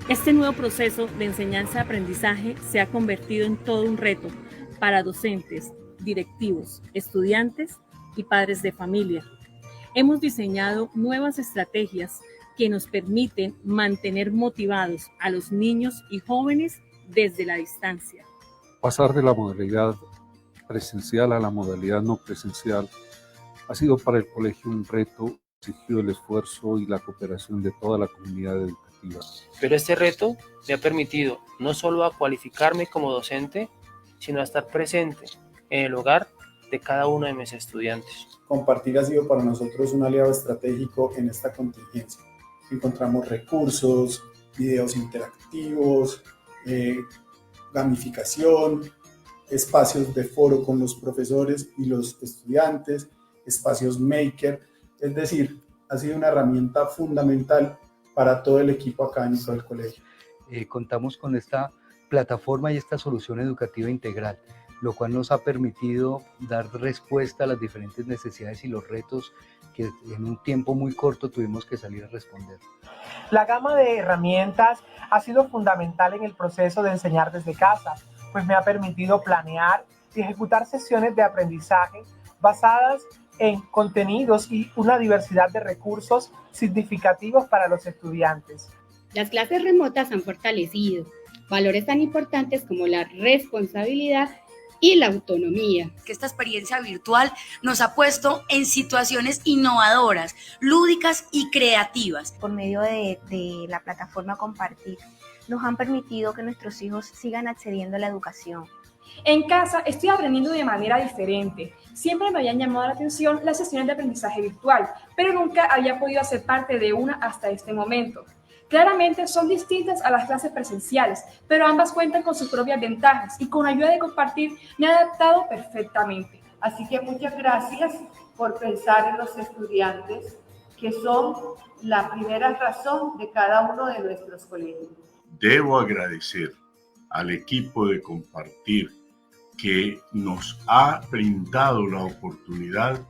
Este nuevo proceso de enseñanza-aprendizaje se ha convertido en todo un reto para docentes, directivos, estudiantes y padres de familia. Hemos diseñado nuevas estrategias que nos permiten mantener motivados a los niños y jóvenes desde la distancia. Pasar de la modalidad presencial a la modalidad no presencial ha sido para el colegio un reto, exigió el esfuerzo y la cooperación de toda la comunidad educativa. Pero este reto me ha permitido no solo a cualificarme como docente, sino a estar presente en el hogar de cada uno de mis estudiantes. Compartir ha sido para nosotros un aliado estratégico en esta contingencia. Encontramos recursos, videos interactivos, gamificación, espacios de foro con los profesores y los estudiantes, espacios maker, es decir, ha sido una herramienta fundamental para todo el equipo académico del colegio. Contamos con esta plataforma y esta solución educativa integral, lo cual nos ha permitido dar respuesta a las diferentes necesidades y los retos que en un tiempo muy corto tuvimos que salir a responder. La gama de herramientas ha sido fundamental en el proceso de enseñar desde casa, pues me ha permitido planear y ejecutar sesiones de aprendizaje basadas en contenidos y una diversidad de recursos significativos para los estudiantes. Las clases remotas han fortalecido valores tan importantes como la responsabilidad y la autonomía. Que esta experiencia virtual nos ha puesto en situaciones innovadoras, lúdicas y creativas. Por medio de la plataforma Compartir, nos han permitido que nuestros hijos sigan accediendo a la educación. En casa estoy aprendiendo de manera diferente. Siempre me habían llamado la atención las sesiones de aprendizaje virtual, pero nunca había podido hacer parte de una hasta este momento. Claramente son distintas a las clases presenciales, pero ambas cuentan con sus propias ventajas y con ayuda de Compartir me he adaptado perfectamente. Así que muchas gracias por pensar en los estudiantes, que son la primera razón de cada uno de nuestros colegios. Debo agradecer al equipo de Compartir que nos ha brindado la oportunidad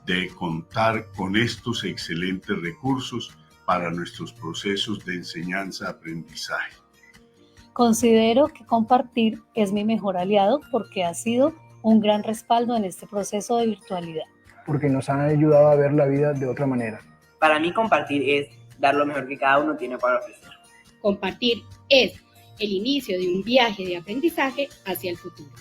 de contar con estos excelentes recursos para nuestros procesos de enseñanza-aprendizaje. Considero que Compartir es mi mejor aliado porque ha sido un gran respaldo en este proceso de virtualidad. Porque nos han ayudado a ver la vida de otra manera. Para mí Compartir es dar lo mejor que cada uno tiene para ofrecer. Compartir es el inicio de un viaje de aprendizaje hacia el futuro.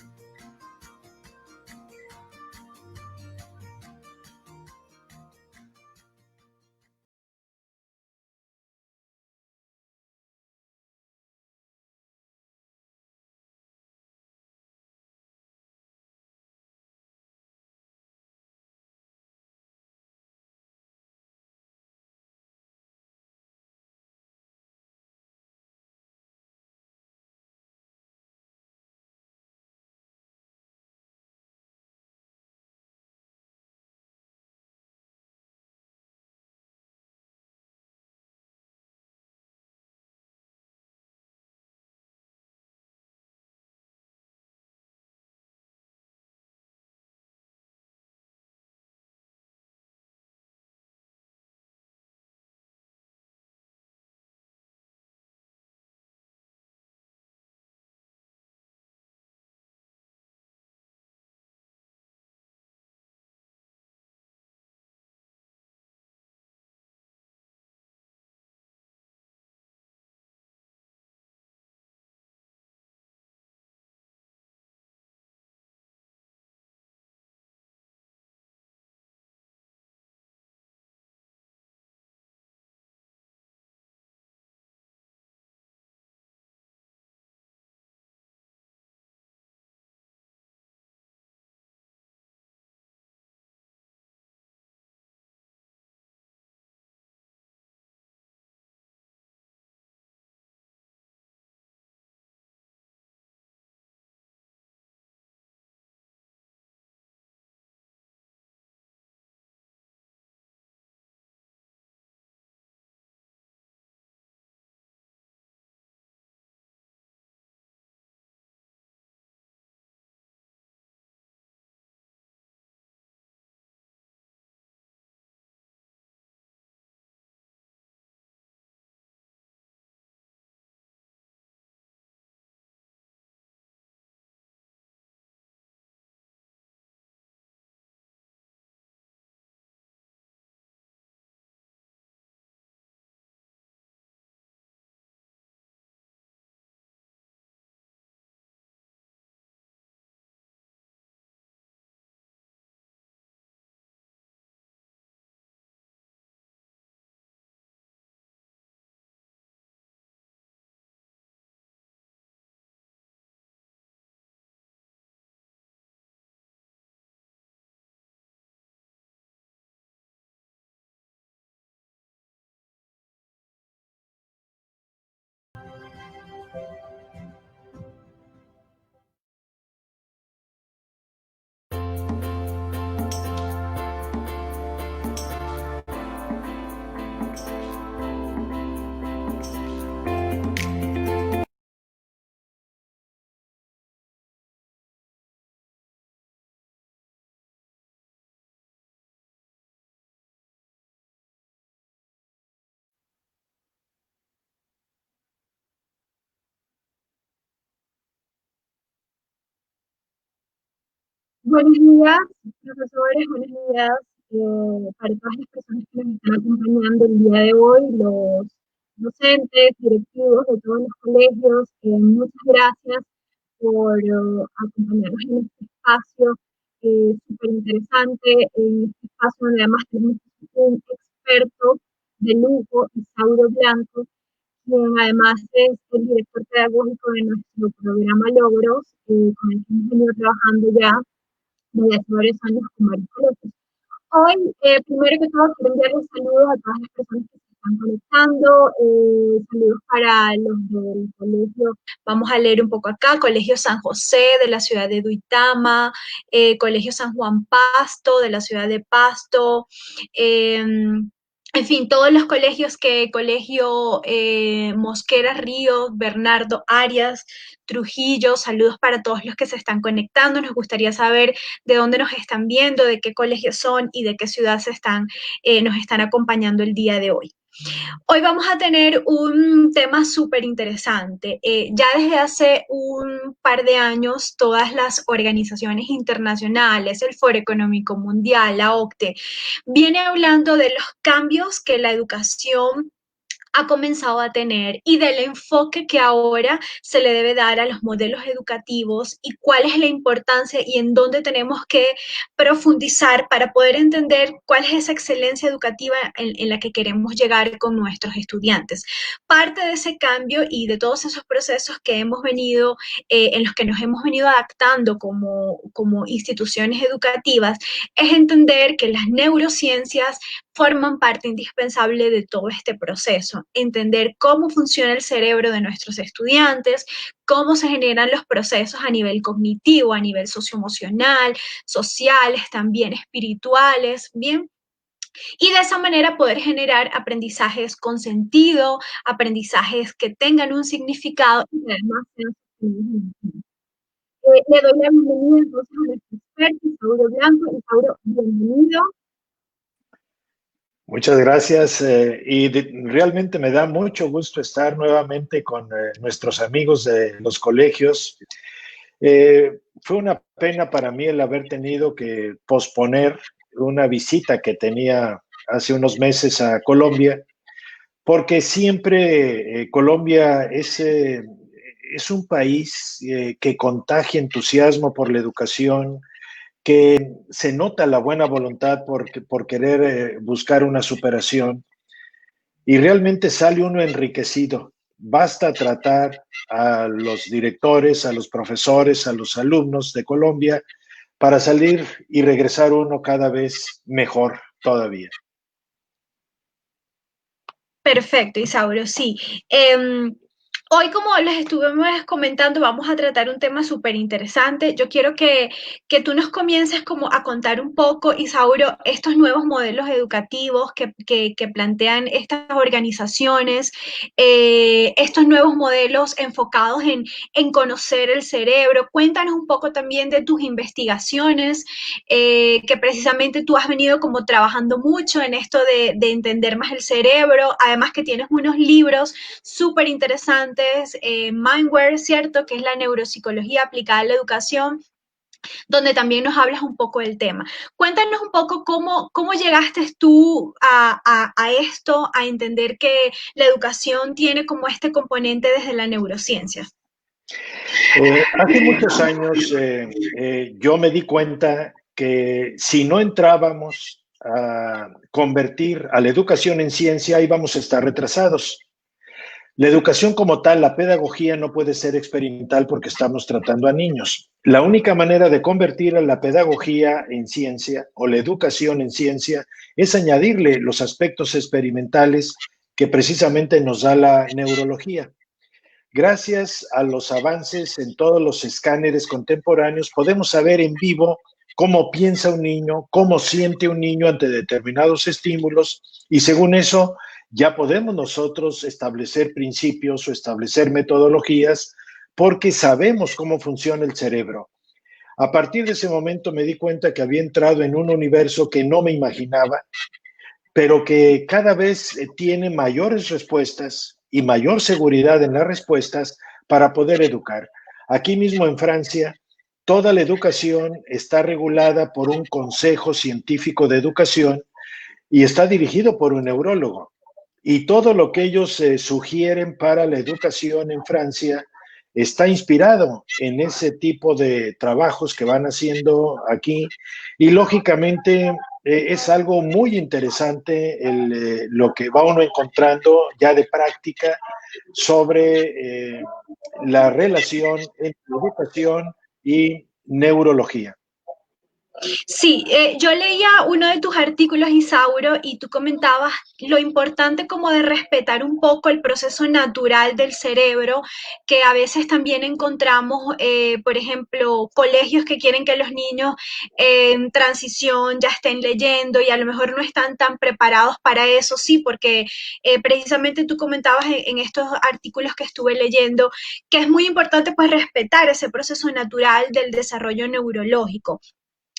Buenos días, profesores, buenos días para todas las personas que nos están acompañando el día de hoy, los docentes, directivos de todos los colegios. Muchas gracias por acompañarnos en este espacio súper interesante, en este espacio donde además tenemos un experto de lujo, Isauro Blanco, quien además es el director pedagógico de nuestro programa Logros, con el que hemos venido trabajando ya desde hace varios años con varios colegios. Hoy, primero que todo, quiero enviarles saludos a todas las personas que se están conectando, saludos para los del colegio, vamos a leer un poco acá, Colegio San José de la ciudad de Duitama, Colegio San Juan Pasto de la ciudad de Pasto, en fin, todos los colegios Colegio Mosquera Ríos, Bernardo Arias, Trujillo, saludos para todos los que se están conectando. Nos gustaría saber de dónde nos están viendo, de qué colegios son y de qué ciudad nos están acompañando el día de hoy. Hoy vamos a tener un tema súper interesante. Ya desde hace un par de años, todas las organizaciones internacionales, el Foro Económico Mundial, la OCDE, viene hablando de los cambios que la educación ha comenzado a tener y del enfoque que ahora se le debe dar a los modelos educativos y cuál es la importancia y en dónde tenemos que profundizar para poder entender cuál es esa excelencia educativa en la que queremos llegar con nuestros estudiantes. Parte de ese cambio y de todos esos procesos que hemos venido, en los que nos hemos venido adaptando como instituciones educativas, es entender que las neurociencias forman parte indispensable de todo este proceso. Entender cómo funciona el cerebro de nuestros estudiantes, cómo se generan los procesos a nivel cognitivo, a nivel socioemocional, sociales, también espirituales, ¿bien? Y de esa manera poder generar aprendizajes con sentido, aprendizajes que tengan un significado y que además sean sostenibles. Le doy la bienvenida entonces a nuestro experto, Isauro Blanco. Isauro, bienvenido. Muchas gracias realmente me da mucho gusto estar nuevamente con nuestros amigos de los colegios. Fue una pena para mí el haber tenido que posponer una visita que tenía hace unos meses a Colombia, porque siempre Colombia es un país que contagia entusiasmo por la educación, que se nota la buena voluntad por querer buscar una superación y realmente sale uno enriquecido. Basta tratar a los directores, a los profesores, a los alumnos de Colombia para salir y regresar uno cada vez mejor todavía. Perfecto, Isauro, sí. Hoy, como les estuvimos comentando, vamos a tratar un tema súper interesante. Yo quiero que tú nos comiences como a contar un poco, Isauro, estos nuevos modelos educativos que plantean estas organizaciones, estos nuevos modelos enfocados en conocer el cerebro. Cuéntanos un poco también de tus investigaciones, que precisamente tú has venido como trabajando mucho en esto de entender más el cerebro, además que tienes unos libros súper interesantes, Mindware, ¿cierto? Que es la neuropsicología aplicada a la educación, donde también nos hablas un poco del tema. Cuéntanos un poco cómo llegaste tú a esto, a entender que la educación tiene como este componente desde la neurociencia. Hace muchos años yo me di cuenta que si no entrábamos a convertir a la educación en ciencia, íbamos a estar retrasados. La educación como tal, la pedagogía, no puede ser experimental porque estamos tratando a niños. La única manera de convertir a la pedagogía en ciencia o la educación en ciencia es añadirle los aspectos experimentales que precisamente nos da la neurología. Gracias a los avances en todos los escáneres contemporáneos, podemos saber en vivo cómo piensa un niño, cómo siente un niño ante determinados estímulos y según eso ya podemos nosotros establecer principios o establecer metodologías porque sabemos cómo funciona el cerebro. A partir de ese momento me di cuenta que había entrado en un universo que no me imaginaba, pero que cada vez tiene mayores respuestas y mayor seguridad en las respuestas para poder educar. Aquí mismo en Francia toda la educación está regulada por un consejo científico de educación y está dirigido por un neurólogo. Y todo lo que ellos sugieren para la educación en Francia está inspirado en ese tipo de trabajos que van haciendo aquí. Y lógicamente es algo muy interesante lo que va uno encontrando ya de práctica sobre la relación entre educación y neurología. Sí, yo leía uno de tus artículos, Isauro, y tú comentabas lo importante como de respetar un poco el proceso natural del cerebro, que a veces también encontramos, por ejemplo, colegios que quieren que los niños en transición ya estén leyendo y a lo mejor no están tan preparados para eso, sí, porque precisamente tú comentabas en estos artículos que estuve leyendo que es muy importante pues respetar ese proceso natural del desarrollo neurológico.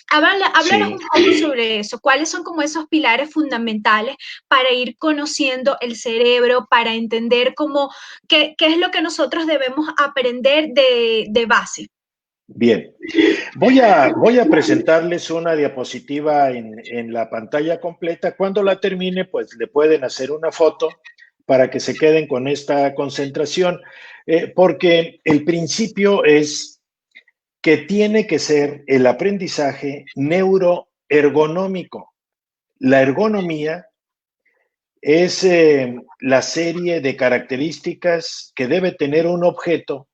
Háblanos Sí. un poco sobre eso. ¿Cuáles son como esos pilares fundamentales para ir conociendo el cerebro, para entender qué es lo que nosotros debemos aprender de base? Bien, voy a presentarles una diapositiva en la pantalla completa. Cuando la termine, pues le pueden hacer una foto para que se queden con esta concentración, porque el principio es que tiene que ser el aprendizaje neuroergonómico. La ergonomía es la serie de características que debe tener un objeto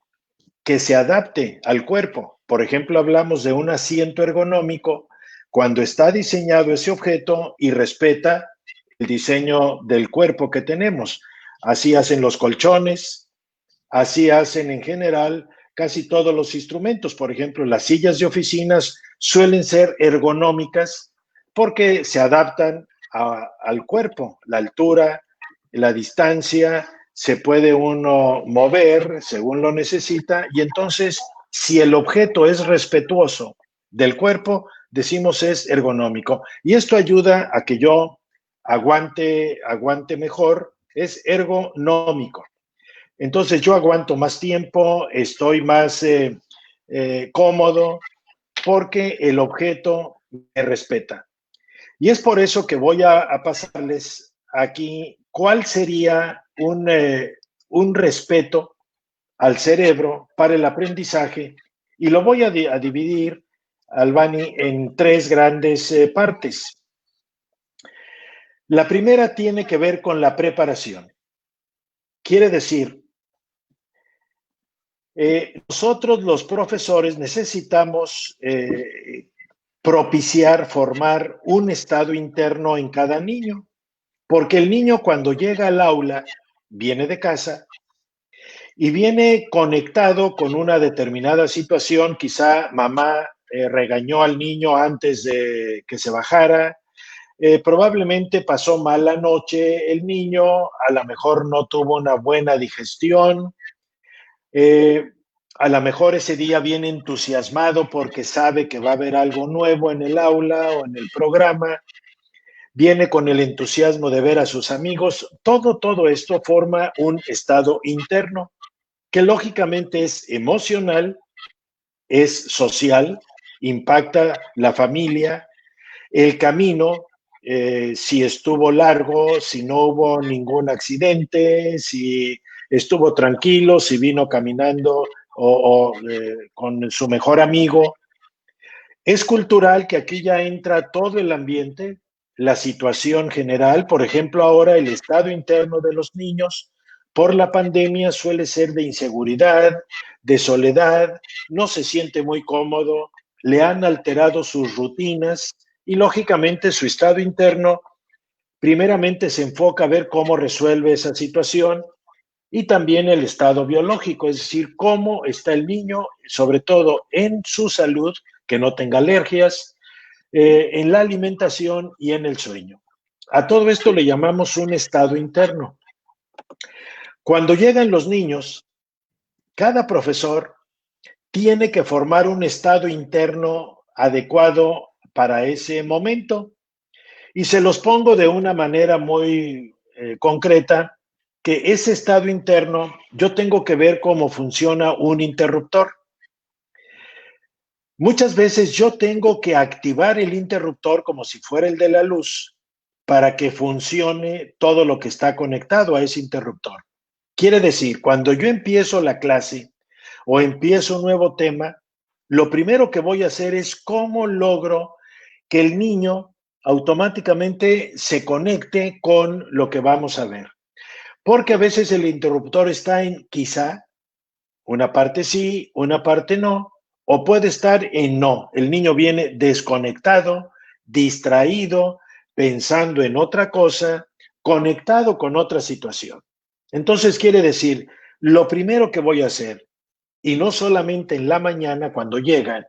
que se adapte al cuerpo. Por ejemplo, hablamos de un asiento ergonómico cuando está diseñado ese objeto y respeta el diseño del cuerpo que tenemos. Así hacen los colchones, así hacen en general casi todos los instrumentos. Por ejemplo, las sillas de oficinas suelen ser ergonómicas porque se adaptan al cuerpo, la altura, la distancia, se puede uno mover según lo necesita y entonces si el objeto es respetuoso del cuerpo, decimos es ergonómico. Y esto ayuda a que yo aguante mejor, es ergonómico. Entonces yo aguanto más tiempo, estoy más cómodo porque el objeto me respeta. Y es por eso que voy a pasarles aquí cuál sería un respeto al cerebro para el aprendizaje y lo voy a dividir, Albani, en tres grandes partes. La primera tiene que ver con la preparación. Quiere decir, nosotros los profesores necesitamos propiciar, formar un estado interno en cada niño, porque el niño cuando llega al aula viene de casa y viene conectado con una determinada situación, quizá mamá regañó al niño antes de que se bajara, probablemente pasó mal la noche el niño, a lo mejor no tuvo una buena digestión, a lo mejor ese día viene entusiasmado porque sabe que va a haber algo nuevo en el aula o en el programa, viene con el entusiasmo de ver a sus amigos. Todo esto forma un estado interno que lógicamente es emocional, es social, impacta la familia, el camino, si estuvo largo, si no hubo ningún accidente, si estuvo tranquilo, si vino caminando o con su mejor amigo. Es cultural que aquí ya entra todo el ambiente, la situación general, por ejemplo, ahora el estado interno de los niños por la pandemia suele ser de inseguridad, de soledad, no se siente muy cómodo, le han alterado sus rutinas y lógicamente su estado interno primeramente se enfoca a ver cómo resuelve esa situación y también el estado biológico, es decir, cómo está el niño, sobre todo en su salud, que no tenga alergias, en la alimentación y en el sueño. A todo esto le llamamos un estado interno. Cuando llegan los niños, cada profesor tiene que formar un estado interno adecuado para ese momento. Y se los pongo de una manera muy concreta, que ese estado interno, yo tengo que ver cómo funciona un interruptor. Muchas veces yo tengo que activar el interruptor como si fuera el de la luz para que funcione todo lo que está conectado a ese interruptor. Quiere decir, cuando yo empiezo la clase o empiezo un nuevo tema, lo primero que voy a hacer es cómo logro que el niño automáticamente se conecte con lo que vamos a ver. Porque a veces el interruptor está en quizá, una parte sí, una parte no, o puede estar en no. El niño viene desconectado, distraído, pensando en otra cosa, conectado con otra situación. Entonces quiere decir, lo primero que voy a hacer, y no solamente en la mañana cuando llegan,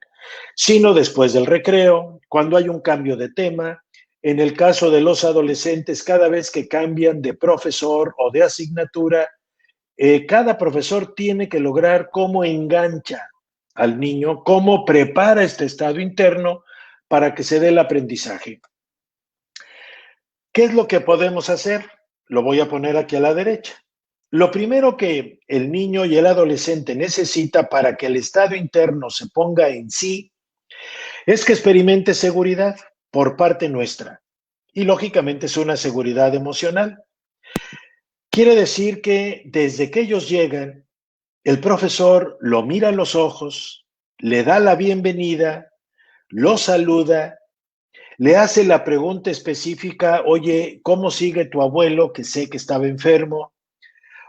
sino después del recreo, cuando hay un cambio de tema, en el caso de los adolescentes, cada vez que cambian de profesor o de asignatura, cada profesor tiene que lograr cómo engancha al niño, cómo prepara este estado interno para que se dé el aprendizaje. ¿Qué es lo que podemos hacer? Lo voy a poner aquí a la derecha. Lo primero que el niño y el adolescente necesita para que el estado interno se ponga en sí es que experimente seguridad por parte nuestra. Y lógicamente es una seguridad emocional. Quiere decir que desde que ellos llegan, el profesor lo mira a los ojos, le da la bienvenida, lo saluda, le hace la pregunta específica, oye, ¿cómo sigue tu abuelo? Que sé que estaba enfermo.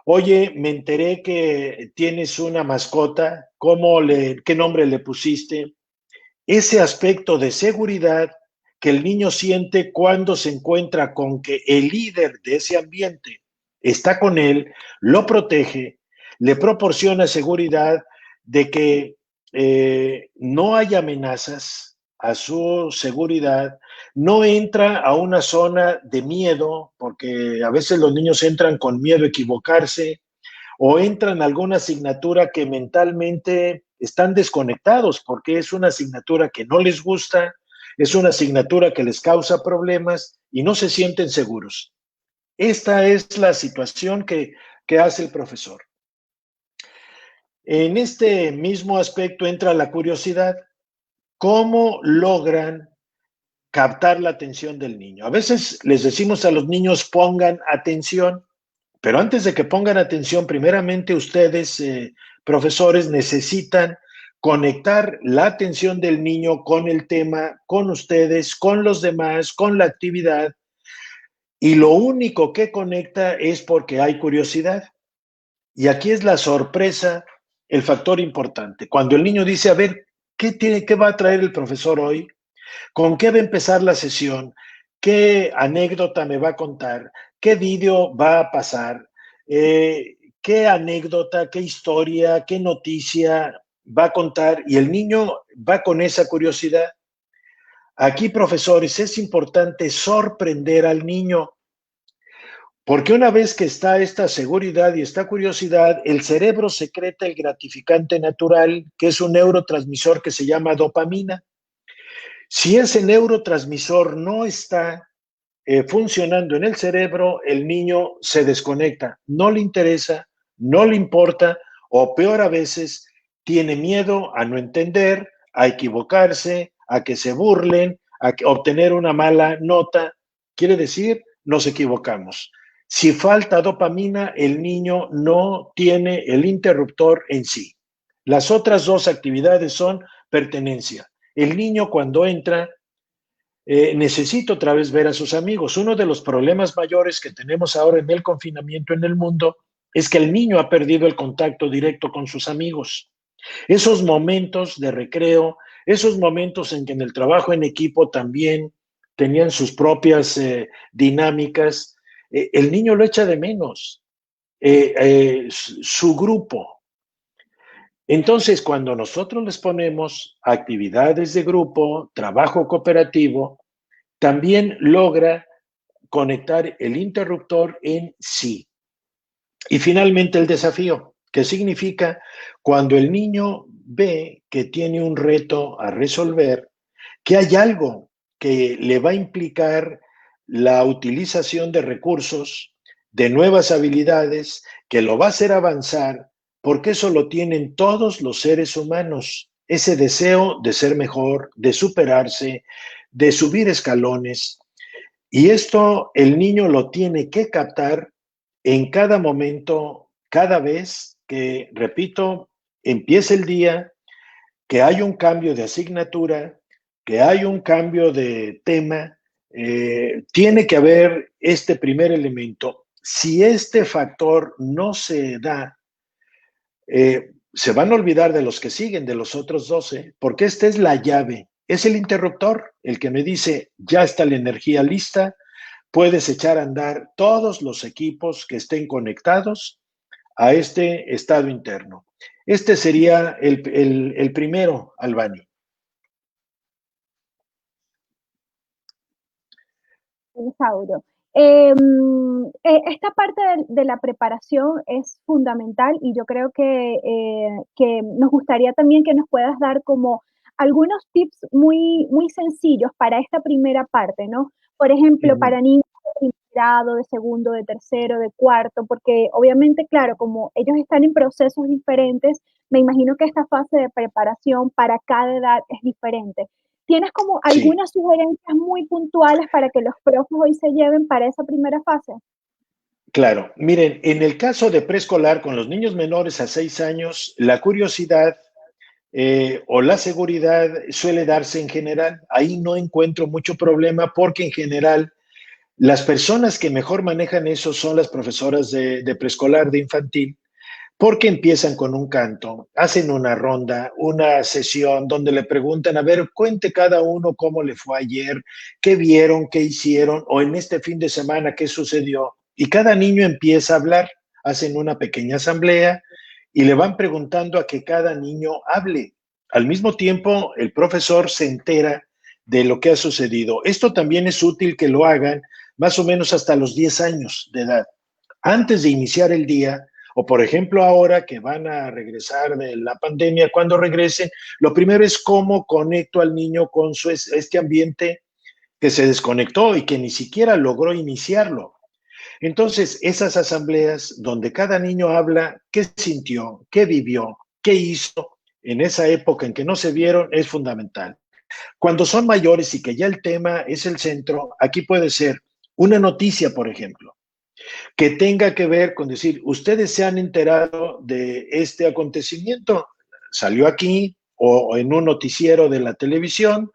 Oye, me enteré que tienes una mascota, ¿qué nombre le pusiste? Ese aspecto de seguridad que el niño siente cuando se encuentra con que el líder de ese ambiente está con él, lo protege, le proporciona seguridad de que no hay amenazas a su seguridad, no entra a una zona de miedo, porque a veces los niños entran con miedo a equivocarse, o entran a alguna asignatura que mentalmente están desconectados, porque es una asignatura que no les gusta, es una asignatura que les causa problemas y no se sienten seguros. Esta es la situación que hace el profesor. En este mismo aspecto entra la curiosidad. ¿Cómo logran captar la atención del niño? A veces les decimos a los niños pongan atención, pero antes de que pongan atención, primeramente ustedes, profesores, necesitan conectar la atención del niño con el tema, con ustedes, con los demás, con la actividad. Y lo único que conecta es porque hay curiosidad. Y aquí es la sorpresa, el factor importante. Cuando el niño dice, a ver, ¿qué va a traer el profesor hoy? ¿Con qué va a empezar la sesión? ¿Qué anécdota me va a contar? ¿Qué vídeo va a pasar? ¿Qué anécdota, qué historia, qué noticia va a contar? Y el niño va con esa curiosidad. Aquí, profesores, es importante sorprender al niño, porque una vez que está esta seguridad y esta curiosidad, el cerebro secreta el gratificante natural, que es un neurotransmisor que se llama dopamina. Si ese neurotransmisor no está funcionando en el cerebro, el niño se desconecta, no le interesa, no le importa, o peor a veces, tiene miedo a no entender, a equivocarse, a que se burlen, a obtener una mala nota. Quiere decir, nos equivocamos. Si falta dopamina, el niño no tiene el interruptor en sí. Las otras dos actividades son pertenencia. El niño cuando entra necesita otra vez ver a sus amigos. Uno de los problemas mayores que tenemos ahora en el confinamiento en el mundo es que el niño ha perdido el contacto directo con sus amigos. Esos momentos de recreo, esos momentos en que en el trabajo en equipo también tenían sus propias dinámicas, el niño lo echa de menos, su grupo. Entonces, cuando nosotros les ponemos actividades de grupo, trabajo cooperativo, también logra conectar el interruptor en sí. Y finalmente el desafío, que significa cuando el niño ve que tiene un reto a resolver, que hay algo que le va a implicar la utilización de recursos, de nuevas habilidades, que lo va a hacer avanzar, porque eso lo tienen todos los seres humanos. ese deseo de ser mejor, de superarse, de subir escalones. Y esto el niño lo tiene que captar en cada momento, cada vez que, repito, empiece el día, que hay un cambio de asignatura, que hay un cambio de tema, tiene que haber este primer elemento. Si este factor no se da, se van a olvidar de los que siguen, de los otros 12, porque esta es la llave, es el interruptor, el que me dice, ya está la energía lista, puedes echar a andar todos los equipos que estén conectados a este estado interno. Este sería el primero, Albani. Sauro. Esta parte de la preparación es fundamental y yo creo que nos gustaría también que nos puedas dar como algunos tips muy, muy sencillos para esta primera parte, ¿no? Por ejemplo, para niños de primer grado, de segundo, de tercero, de cuarto, porque obviamente, claro, como ellos están en procesos diferentes, me imagino que esta fase de preparación para cada edad es diferente. ¿Tienes como algunas sugerencias muy puntuales para que los profes hoy se lleven para esa primera fase? Claro, miren, en el caso de preescolar con los niños menores a 6 años, la curiosidad o la seguridad suele darse en general. Ahí no encuentro mucho problema porque en general las personas que mejor manejan eso son las profesoras de preescolar, de infantil, porque empiezan con un canto, hacen una ronda, una sesión donde le preguntan, a ver, cuente cada uno cómo le fue ayer, qué vieron, qué hicieron, o en este fin de semana, qué sucedió. Y cada niño empieza a hablar, hacen una pequeña asamblea y le van preguntando a que cada niño hable. Al mismo tiempo, el profesor se entera de lo que ha sucedido. Esto también es útil que lo hagan más o menos hasta los 10 años de edad. Antes de iniciar el día, o por ejemplo ahora que van a regresar de la pandemia, cuando regresen, lo primero es cómo conecto al niño con este ambiente que se desconectó y que ni siquiera logró iniciarlo. Entonces, esas asambleas donde cada niño habla qué sintió, qué vivió, qué hizo en esa época en que no se vieron, es fundamental. Cuando son mayores y que ya el tema es el centro, aquí puede ser una noticia, por ejemplo, que tenga que ver con decir, ustedes se han enterado de este acontecimiento, salió aquí o en un noticiero de la televisión,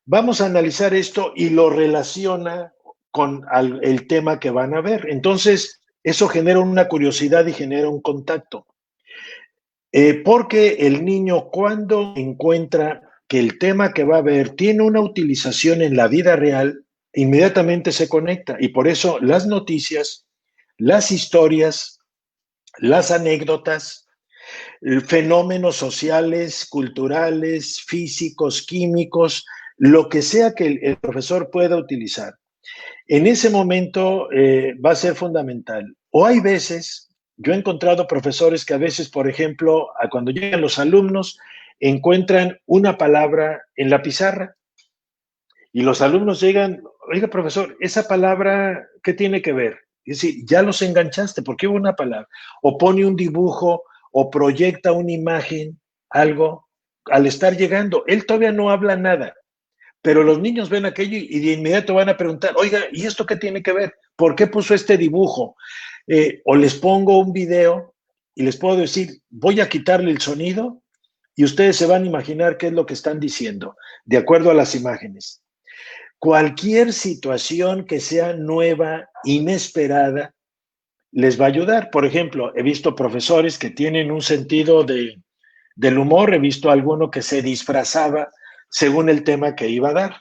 vamos a analizar esto y lo relaciona con el tema que van a ver. Entonces, eso genera una curiosidad y genera un contacto. Porque el niño cuando encuentra que el tema que va a ver tiene una utilización en la vida real, inmediatamente se conecta. Y por eso las noticias, las historias, las anécdotas, fenómenos sociales, culturales, físicos, químicos, lo que sea que el profesor pueda utilizar. En ese momento va a ser fundamental. O hay veces, yo he encontrado profesores que a veces, por ejemplo, cuando llegan los alumnos, encuentran una palabra en la pizarra y los alumnos llegan, oiga, profesor, ¿esa palabra qué tiene que ver? Es decir, ya los enganchaste porque hubo una palabra. O pone un dibujo o proyecta una imagen, algo, al estar llegando. Él todavía no habla nada, pero los niños ven aquello y de inmediato van a preguntar, oiga, ¿y esto qué tiene que ver? ¿Por qué puso este dibujo? O les pongo un video y les puedo decir, voy a quitarle el sonido y ustedes se van a imaginar qué es lo que están diciendo, de acuerdo a las imágenes. Cualquier situación que sea nueva, inesperada, les va a ayudar. Por ejemplo, he visto profesores que tienen un sentido del humor, he visto a alguno que se disfrazaba según el tema que iba a dar.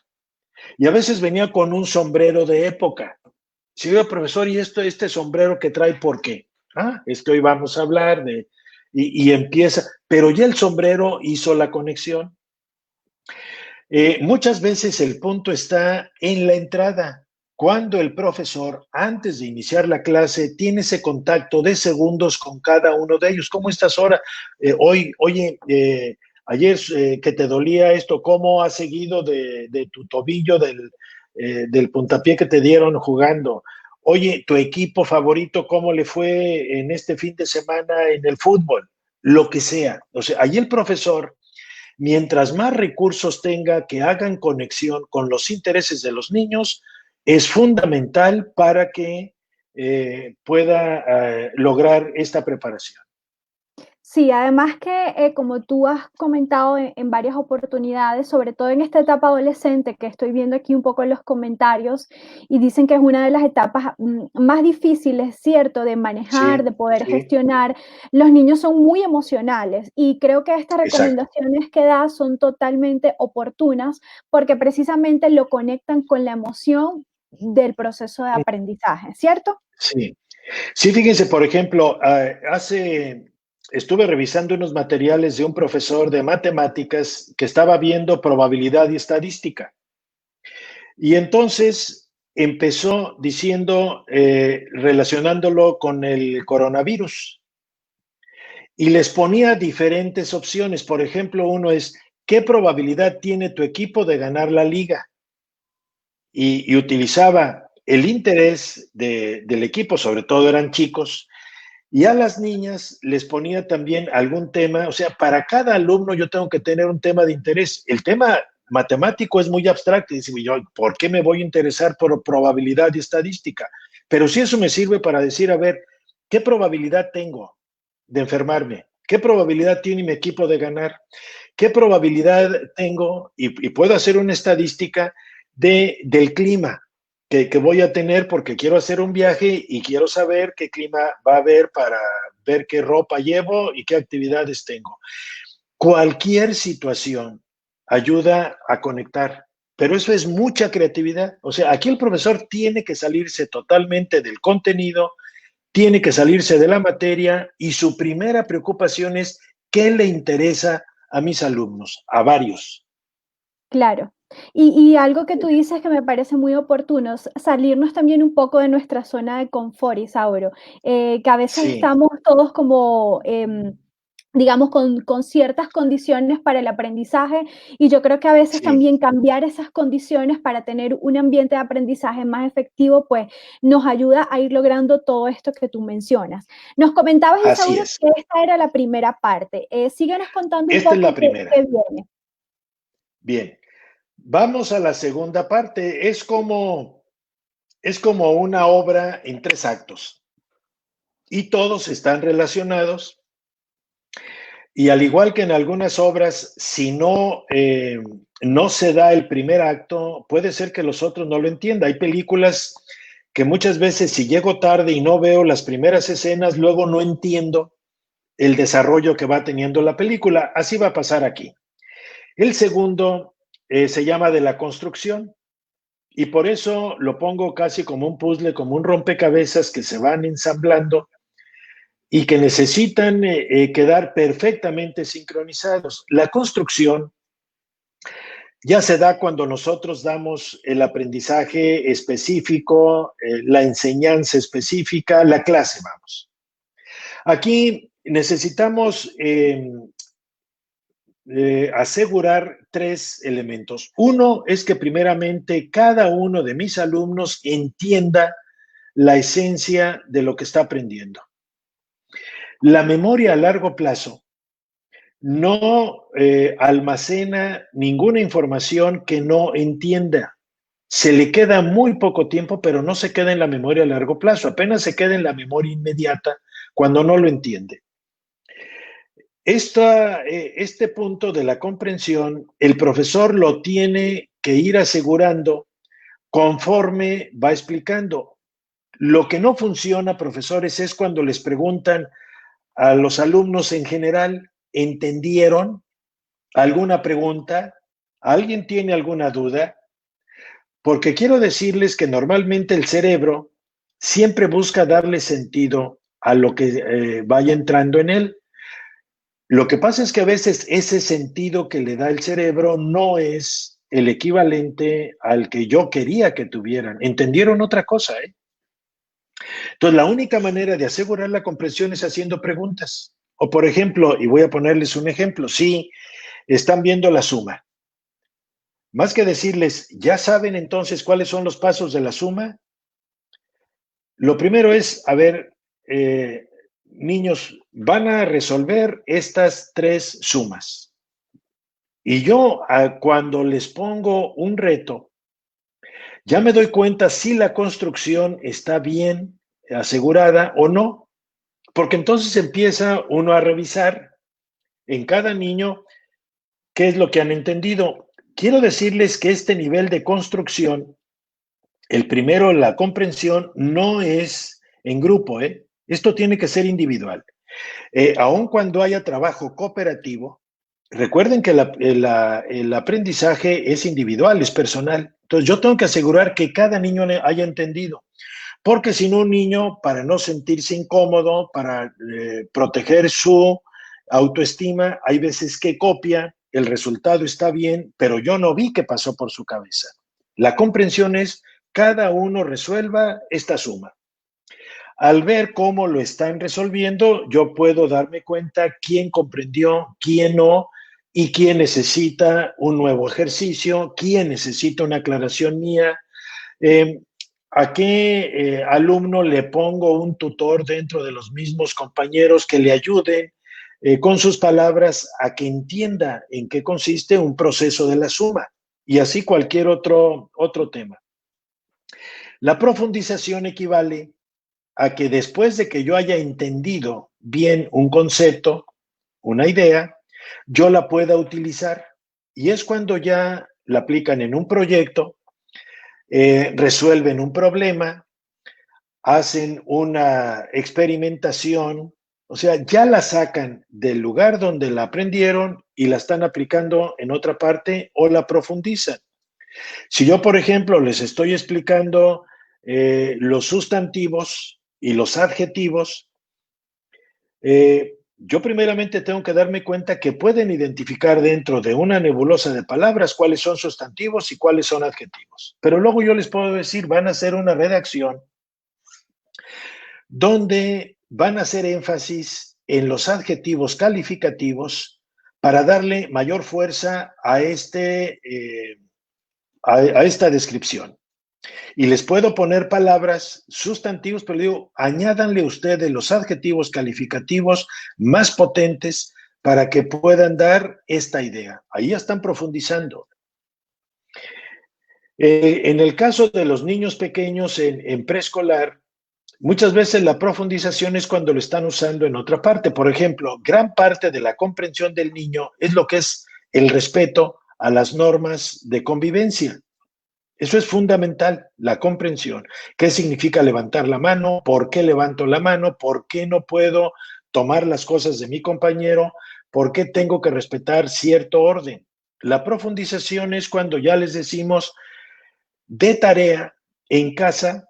Y a veces venía con un sombrero de época. Si yo, profesor, ¿y este sombrero que trae por qué? Es que hoy vamos a hablar de... Y empieza, pero ya el sombrero hizo la conexión. Muchas veces el punto está en la entrada. Cuando el profesor, antes de iniciar la clase, tiene ese contacto de segundos con cada uno de ellos. ¿Cómo estás ahora? Ayer que te dolía esto, ¿cómo has seguido de tu tobillo, del puntapié que te dieron jugando? Oye, tu equipo favorito, ¿cómo le fue en este fin de semana en el fútbol? Lo que sea. O sea, ahí el profesor mientras más recursos tenga que hagan conexión con los intereses de los niños, es fundamental para que pueda lograr esta preparación. Sí, además que como tú has comentado en varias oportunidades, sobre todo en esta etapa adolescente, que estoy viendo aquí un poco en los comentarios, y dicen que es una de las etapas más difíciles, ¿cierto?, de manejar, Sí, de poder sí. gestionar. Los niños son muy emocionales y creo que estas Exacto. recomendaciones que das son totalmente oportunas porque precisamente lo conectan con la emoción del proceso de aprendizaje, ¿cierto? Sí. Sí, fíjense, por ejemplo, estuve revisando unos materiales de un profesor de matemáticas que estaba viendo probabilidad y estadística. Y entonces empezó diciendo, relacionándolo con el coronavirus. Y les ponía diferentes opciones. Por ejemplo, uno es, ¿qué probabilidad tiene tu equipo de ganar la liga? Y utilizaba el interés del equipo, sobre todo eran chicos, y a las niñas les ponía también algún tema, o sea, para cada alumno yo tengo que tener un tema de interés. El tema matemático es muy abstracto, y dice yo, ¿por qué me voy a interesar por probabilidad y estadística? Pero sí eso me sirve para decir, a ver, ¿qué probabilidad tengo de enfermarme? ¿Qué probabilidad tiene mi equipo de ganar? ¿Qué probabilidad tengo? Y puedo hacer una estadística del clima que voy a tener porque quiero hacer un viaje y quiero saber qué clima va a haber para ver qué ropa llevo y qué actividades tengo. Cualquier situación ayuda a conectar, pero eso es mucha creatividad. O sea, aquí el profesor tiene que salirse totalmente del contenido, tiene que salirse de la materia y su primera preocupación es qué le interesa a mis alumnos, a varios. Claro. Y algo que tú dices que me parece muy oportuno, salirnos también un poco de nuestra zona de confort, Isauro, que a veces Sí. estamos todos como, digamos, con ciertas condiciones para el aprendizaje y yo creo que a veces Sí. también cambiar esas condiciones para tener un ambiente de aprendizaje más efectivo, pues nos ayuda a ir logrando todo esto que tú mencionas. Nos comentabas, Así Isauro, es. que esta era la primera parte. Síguenos contando un Esta es la poco qué primera. viene. Bien. Vamos a la segunda parte. Es como una obra en 3 actos y todos están relacionados. Y al igual que en algunas obras, si no se da el primer acto, puede ser que los otros no lo entiendan. Hay películas que muchas veces si llego tarde y no veo las primeras escenas, luego no entiendo el desarrollo que va teniendo la película. Así va a pasar aquí. El segundo se llama de la construcción. Y por eso lo pongo casi como un puzzle, como un rompecabezas que se van ensamblando y que necesitan quedar perfectamente sincronizados. La construcción ya se da cuando nosotros damos el aprendizaje específico, la enseñanza específica, la clase, vamos. Aquí necesitamos asegurar 3 elementos. Uno es que primeramente cada uno de mis alumnos entienda la esencia de lo que está aprendiendo. La memoria a largo plazo no almacena ninguna información que no entienda. Se le queda muy poco tiempo, pero no se queda en la memoria a largo plazo, apenas se queda en la memoria inmediata cuando no lo entiende. Este punto de la comprensión, el profesor lo tiene que ir asegurando conforme va explicando. Lo que no funciona, profesores, es cuando les preguntan a los alumnos en general, ¿entendieron alguna pregunta? ¿Alguien tiene alguna duda? Porque quiero decirles que normalmente el cerebro siempre busca darle sentido a lo que vaya entrando en él. Lo que pasa es que a veces ese sentido que le da el cerebro no es el equivalente al que yo quería que tuvieran. ¿Entendieron otra cosa? Entonces, la única manera de asegurar la comprensión es haciendo preguntas. O, por ejemplo, y voy a ponerles un ejemplo, si están viendo la suma, más que decirles, ¿ya saben entonces cuáles son los pasos de la suma? Lo primero es, a ver, niños, van a resolver estas 3 sumas. Y yo cuando les pongo un reto, ya me doy cuenta si la construcción está bien asegurada o no, porque entonces empieza uno a revisar en cada niño qué es lo que han entendido. Quiero decirles que este nivel de construcción, el primero, la comprensión, no es en grupo, ¿eh? Esto tiene que ser individual. Aun cuando haya trabajo cooperativo, recuerden que el aprendizaje es individual, es personal. Entonces yo tengo que asegurar que cada niño haya entendido, porque si no, un niño, para no sentirse incómodo, para proteger su autoestima, hay veces que copia, el resultado está bien, pero yo no vi qué pasó por su cabeza. La comprensión es cada uno resuelva esta suma. Al ver cómo lo están resolviendo, yo puedo darme cuenta quién comprendió, quién no, y quién necesita un nuevo ejercicio, quién necesita una aclaración mía, a qué alumno le pongo un tutor dentro de los mismos compañeros que le ayude con sus palabras a que entienda en qué consiste un proceso de la suma, y así cualquier otro tema. La profundización equivale a que después de que yo haya entendido bien un concepto, una idea, yo la pueda utilizar. Y es cuando ya la aplican en un proyecto, resuelven un problema, hacen una experimentación, o sea, ya la sacan del lugar donde la aprendieron y la están aplicando en otra parte o la profundizan. Si yo, por ejemplo, les estoy explicando los sustantivos y los adjetivos, yo primeramente tengo que darme cuenta que pueden identificar dentro de una nebulosa de palabras cuáles son sustantivos y cuáles son adjetivos. Pero luego yo les puedo decir, van a hacer una redacción donde van a hacer énfasis en los adjetivos calificativos para darle mayor fuerza a esta descripción. Y les puedo poner palabras, sustantivos, pero digo, añádanle ustedes los adjetivos calificativos más potentes para que puedan dar esta idea. Ahí ya están profundizando. En el caso de los niños pequeños en preescolar, muchas veces la profundización es cuando lo están usando en otra parte. Por ejemplo, gran parte de la comprensión del niño es lo que es el respeto a las normas de convivencia. Eso es fundamental, la comprensión. ¿Qué significa levantar la mano? ¿Por qué levanto la mano? ¿Por qué no puedo tomar las cosas de mi compañero? ¿Por qué tengo que respetar cierto orden? La profundización es cuando ya les decimos, de tarea en casa,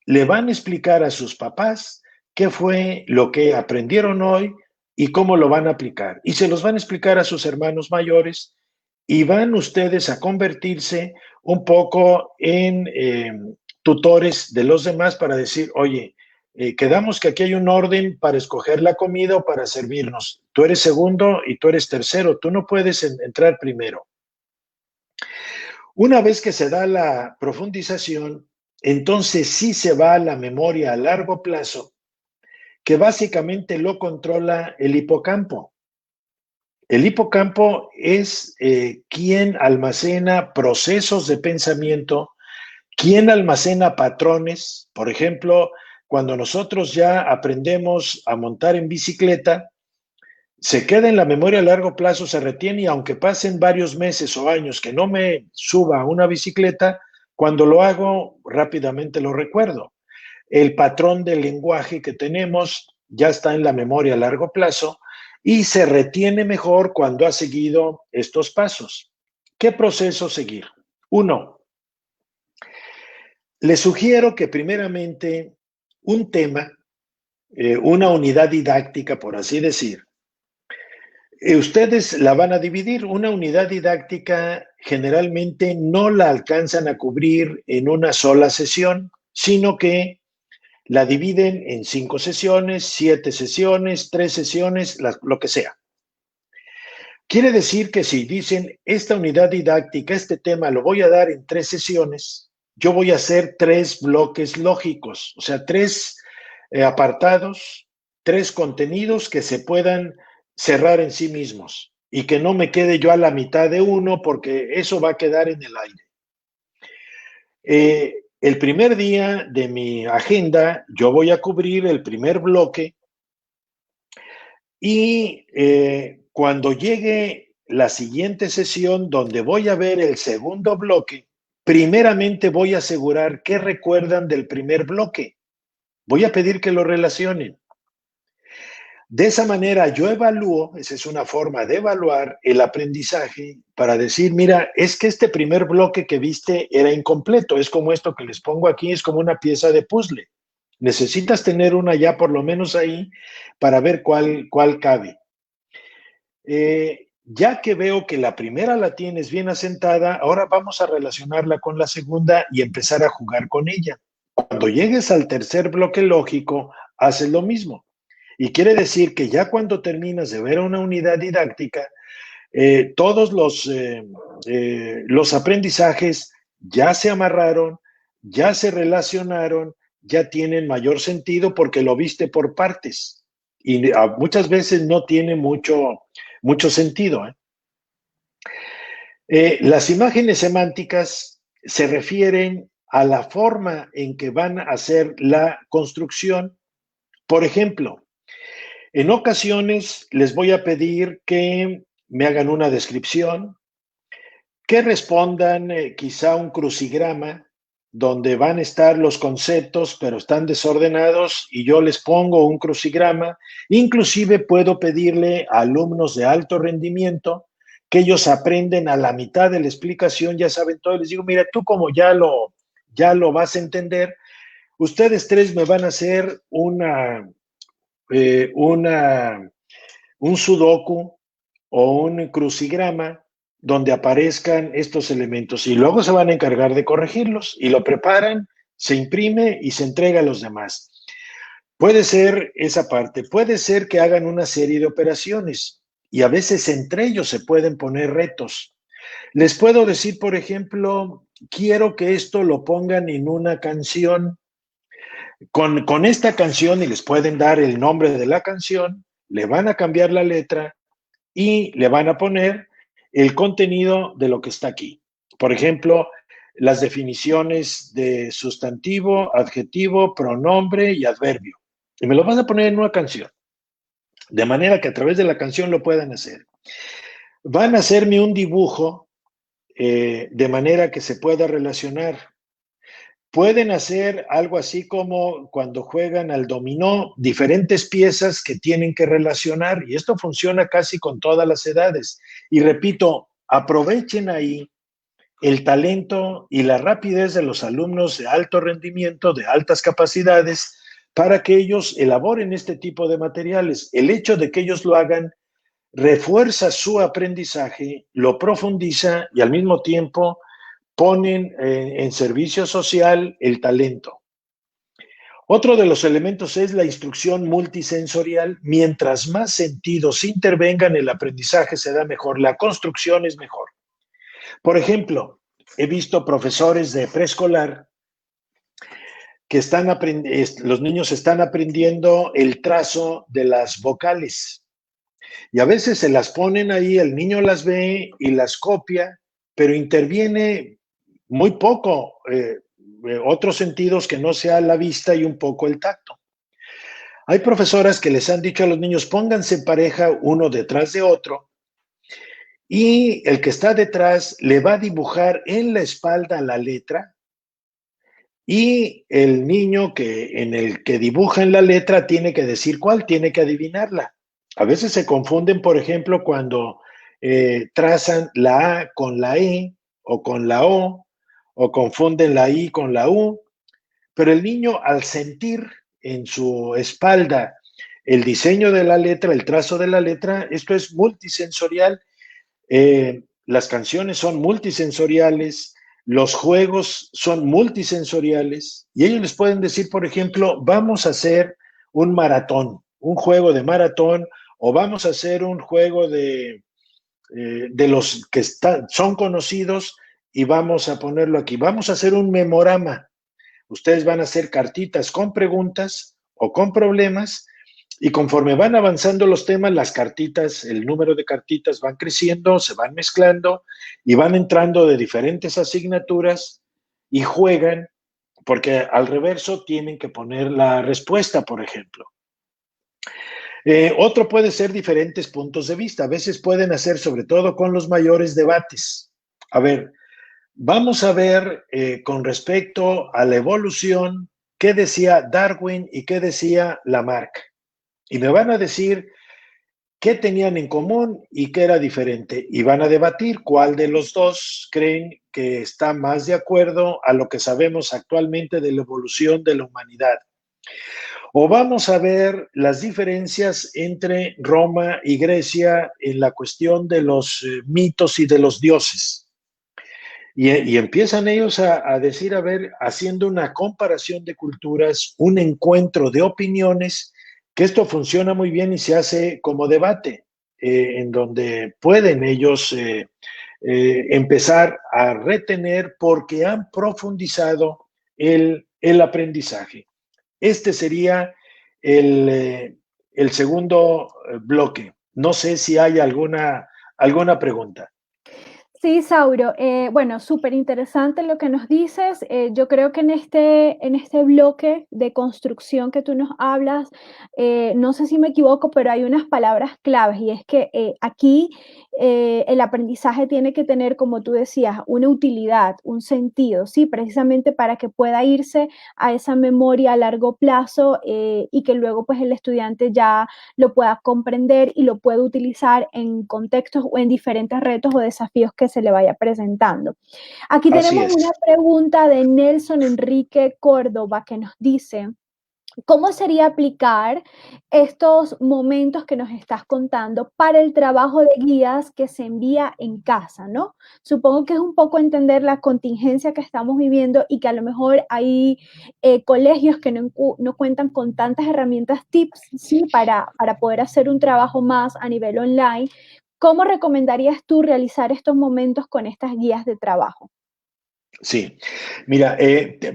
le van a explicar a sus papás qué fue lo que aprendieron hoy y cómo lo van a aplicar. Y se los van a explicar a sus hermanos mayores y van ustedes a convertirse un poco en tutores de los demás para decir, oye, quedamos que aquí hay un orden para escoger la comida o para servirnos. Tú eres segundo y tú eres tercero, tú no puedes entrar primero. Una vez que se da la profundización, entonces sí se va a la memoria a largo plazo, que básicamente lo controla el hipocampo. El hipocampo es quien almacena procesos de pensamiento, quien almacena patrones. Por ejemplo, cuando nosotros ya aprendemos a montar en bicicleta, se queda en la memoria a largo plazo, se retiene y aunque pasen varios meses o años que no me suba a una bicicleta, cuando lo hago rápidamente lo recuerdo. El patrón del lenguaje que tenemos ya está en la memoria a largo plazo y se retiene mejor cuando ha seguido estos pasos. ¿Qué proceso seguir? 1. Les sugiero que primeramente un tema, una unidad didáctica, por así decir, ustedes la van a dividir. Una unidad didáctica generalmente no la alcanzan a cubrir en una sola sesión, sino que la dividen en 5 sesiones, 7 sesiones, 3 sesiones, lo que sea. Quiere decir que si dicen, esta unidad didáctica, este tema lo voy a dar en 3 sesiones, yo voy a hacer 3 bloques lógicos, o sea, 3 apartados, 3 contenidos que se puedan cerrar en sí mismos. y que no me quede yo a la mitad de uno, porque eso va a quedar en el aire. El primer día de mi agenda, yo voy a cubrir el primer bloque y cuando llegue la siguiente sesión donde voy a ver el segundo bloque, primeramente voy a asegurar qué recuerdan del primer bloque. Voy a pedir que lo relacionen. De esa manera yo evalúo, esa es una forma de evaluar el aprendizaje para decir, mira, es que este primer bloque que viste era incompleto, es como esto que les pongo aquí, es como una pieza de puzzle. Necesitas tener una ya por lo menos ahí para ver cuál cabe. Ya que veo que la primera la tienes bien asentada, ahora vamos a relacionarla con la segunda y empezar a jugar con ella. Cuando llegues al tercer bloque lógico, haces lo mismo. Y quiere decir que ya cuando terminas de ver una unidad didáctica, todos los aprendizajes ya se amarraron, ya se relacionaron, ya tienen mayor sentido porque lo viste por partes. Y muchas veces no tiene mucho sentido. Las imágenes semánticas se refieren a la forma en que van a hacer la construcción. Por ejemplo, en ocasiones les voy a pedir que me hagan una descripción, que respondan quizá un crucigrama donde van a estar los conceptos, pero están desordenados y yo les pongo un crucigrama. Inclusive puedo pedirle a alumnos de alto rendimiento que ellos aprenden a la mitad de la explicación, ya saben todo, y les digo, mira, tú como ya lo vas a entender, ustedes tres me van a hacer un sudoku o un crucigrama donde aparezcan estos elementos y luego se van a encargar de corregirlos y lo preparan, se imprime y se entrega a los demás. Puede ser esa parte, puede ser que hagan una serie de operaciones y a veces entre ellos se pueden poner retos. Les puedo decir, por ejemplo, quiero que esto lo pongan en una canción. Con esta canción, y les pueden dar el nombre de la canción, le van a cambiar la letra y le van a poner el contenido de lo que está aquí. Por ejemplo, las definiciones de sustantivo, adjetivo, pronombre y adverbio. Y me lo van a poner en una canción, de manera que a través de la canción lo puedan hacer. Van a hacerme un dibujo de manera que se pueda relacionar. Pueden hacer algo así como cuando juegan al dominó, diferentes piezas que tienen que relacionar, y esto funciona casi con todas las edades. Y repito, aprovechen ahí el talento y la rapidez de los alumnos de alto rendimiento, de altas capacidades, para que ellos elaboren este tipo de materiales. El hecho de que ellos lo hagan refuerza su aprendizaje, lo profundiza y al mismo tiempo ponen en servicio social el talento. Otro de los elementos es la instrucción multisensorial. Mientras más sentidos intervengan, el aprendizaje se da mejor, la construcción es mejor. Por ejemplo, he visto profesores de preescolar que los niños están aprendiendo el trazo de las vocales y a veces se las ponen ahí, el niño las ve y las copia, pero interviene muy poco otros sentidos que no sea la vista y un poco el tacto. Hay profesoras que les han dicho a los niños, pónganse en pareja uno detrás de otro y el que está detrás le va a dibujar en la espalda la letra y el niño en el que dibuja en la letra tiene que decir cuál, tiene que adivinarla. A veces se confunden, por ejemplo, cuando trazan la A con la E o con la O confunden la I con la U, pero el niño al sentir en su espalda el diseño de la letra, el trazo de la letra, esto es multisensorial. Las canciones son multisensoriales, los juegos son multisensoriales y ellos les pueden decir, por ejemplo, vamos a hacer un maratón, un juego de maratón o vamos a hacer un juego de los que son conocidos y vamos a ponerlo aquí. Vamos a hacer un memorama. Ustedes van a hacer cartitas con preguntas o con problemas Y conforme van avanzando los temas, las cartitas, el número de cartitas van creciendo, se van mezclando y van entrando de diferentes asignaturas y juegan, porque al reverso tienen que poner la respuesta, por ejemplo. Otro puede ser diferentes puntos de vista. A veces pueden hacer, sobre todo con los mayores, debates. A ver, vamos a ver con respecto a la evolución, qué decía Darwin y qué decía Lamarck. Y me van a decir qué tenían en común y qué era diferente. Y van a debatir cuál de los dos creen que está más de acuerdo a lo que sabemos actualmente de la evolución de la humanidad. O vamos a ver las diferencias entre Roma y Grecia en la cuestión de los mitos y de los dioses. Y empiezan ellos a decir, a ver, haciendo una comparación de culturas, un encuentro de opiniones, que esto funciona muy bien y se hace como debate, en donde pueden ellos empezar a retener porque han profundizado el aprendizaje. Este sería el segundo bloque. No sé si hay alguna pregunta. Sí, Sauro. Bueno, súper interesante lo que nos dices. Yo creo que en este bloque de construcción que tú nos hablas, no sé si me equivoco, pero hay unas palabras claves y es que aquí el aprendizaje tiene que tener, como tú decías, una utilidad, un sentido, ¿sí? Precisamente para que pueda irse a esa memoria a largo plazo y que luego pues el estudiante ya lo pueda comprender y lo pueda utilizar en contextos o en diferentes retos o desafíos que se le vaya presentando. Aquí tenemos una pregunta de Nelson Enrique Córdoba que nos dice, ¿cómo sería aplicar estos momentos que nos estás contando para el trabajo de guías que se envía en casa, ¿no? Supongo que es un poco entender la contingencia que estamos viviendo y que a lo mejor hay colegios que no cuentan con tantas herramientas tips, ¿sí? Para poder hacer un trabajo más a nivel online. ¿Cómo recomendarías tú realizar estos momentos con estas guías de trabajo? Sí, mira,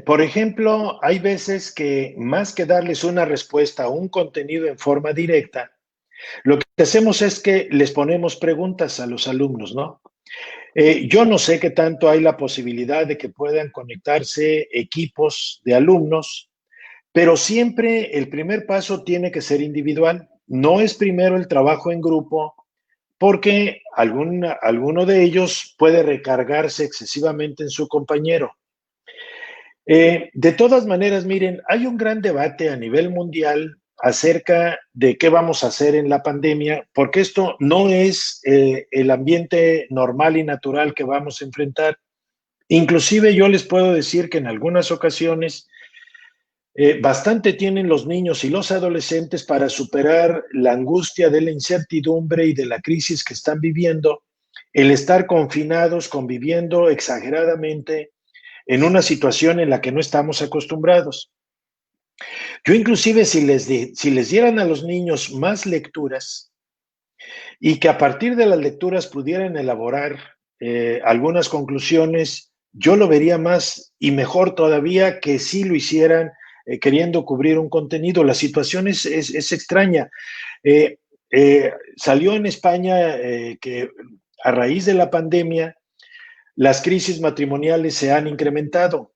por ejemplo, hay veces que más que darles una respuesta a un contenido en forma directa, lo que hacemos es que les ponemos preguntas a los alumnos, ¿no? Yo no sé qué tanto hay la posibilidad de que puedan conectarse equipos de alumnos, pero siempre el primer paso tiene que ser individual. No es primero el trabajo en grupo, porque alguno de ellos puede recargarse excesivamente en su compañero. De todas maneras, miren, hay un gran debate a nivel mundial acerca de qué vamos a hacer en la pandemia, porque esto no es el ambiente normal y natural que vamos a enfrentar. Inclusive yo les puedo decir que en algunas ocasiones bastante tienen los niños y los adolescentes para superar la angustia de la incertidumbre y de la crisis que están viviendo, el estar confinados, conviviendo exageradamente en una situación en la que no estamos acostumbrados. Yo inclusive si les dieran a los niños más lecturas y que a partir de las lecturas pudieran elaborar algunas conclusiones, yo lo vería más y mejor todavía que si lo hicieran queriendo cubrir un contenido. La situación es extraña. Salió en España que a raíz de la pandemia las crisis matrimoniales se han incrementado,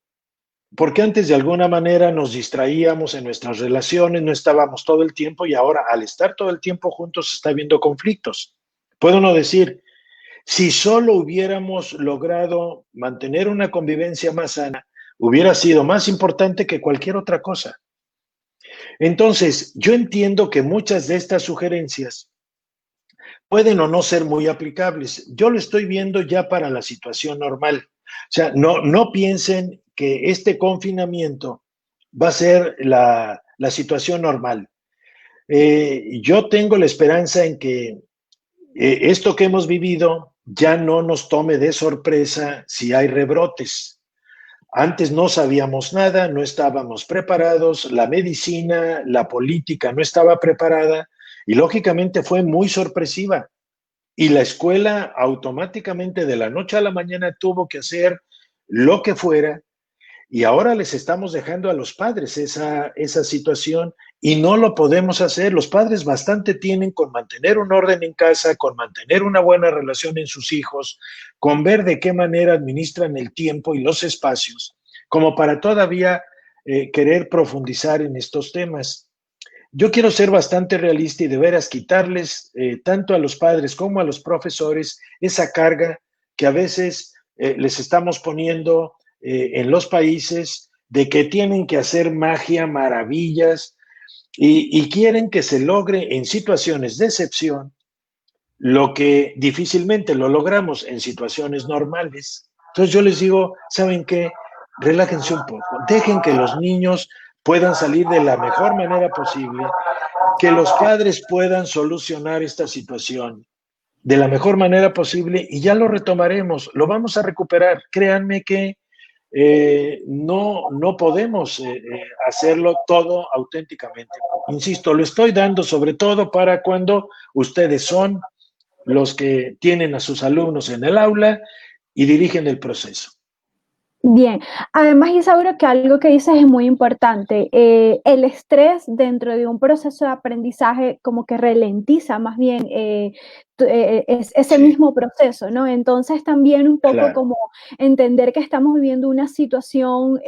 porque antes de alguna manera nos distraíamos en nuestras relaciones, no estábamos todo el tiempo y ahora al estar todo el tiempo juntos se está viendo conflictos. Puedo no decir, si solo hubiéramos logrado mantener una convivencia más sana, hubiera sido más importante que cualquier otra cosa. Entonces, yo entiendo que muchas de estas sugerencias pueden o no ser muy aplicables. Yo lo estoy viendo ya para la situación normal. O sea, no piensen que este confinamiento va a ser la situación normal. Yo tengo la esperanza en que esto que hemos vivido ya no nos tome de sorpresa si hay rebrotes. Antes no sabíamos nada, no estábamos preparados, la medicina, la política no estaba preparada y lógicamente fue muy sorpresiva. Y la escuela automáticamente de la noche a la mañana tuvo que hacer lo que fuera y ahora les estamos dejando a los padres esa situación y no lo podemos hacer. Los padres bastante tienen con mantener un orden en casa, con mantener una buena relación en sus hijos, con ver de qué manera administran el tiempo y los espacios, como para todavía querer profundizar en estos temas. Yo quiero ser bastante realista y de veras quitarles tanto a los padres como a los profesores esa carga que a veces les estamos poniendo en los países de que tienen que hacer magia, maravillas, y quieren que se logre en situaciones de excepción lo que difícilmente lo logramos en situaciones normales. Entonces yo les digo, ¿saben qué? Relájense un poco, dejen que los niños puedan salir de la mejor manera posible, que los padres puedan solucionar esta situación de la mejor manera posible y ya lo retomaremos, lo vamos a recuperar. Créanme que no podemos hacerlo todo auténticamente. Insisto, lo estoy dando sobre todo para cuando ustedes son los que tienen a sus alumnos en el aula y dirigen el proceso. Bien, además Isauro, que algo que dices es muy importante, el estrés dentro de un proceso de aprendizaje como que ralentiza más bien ese mismo proceso, ¿no? Entonces también un poco Claro. como entender que estamos viviendo una situación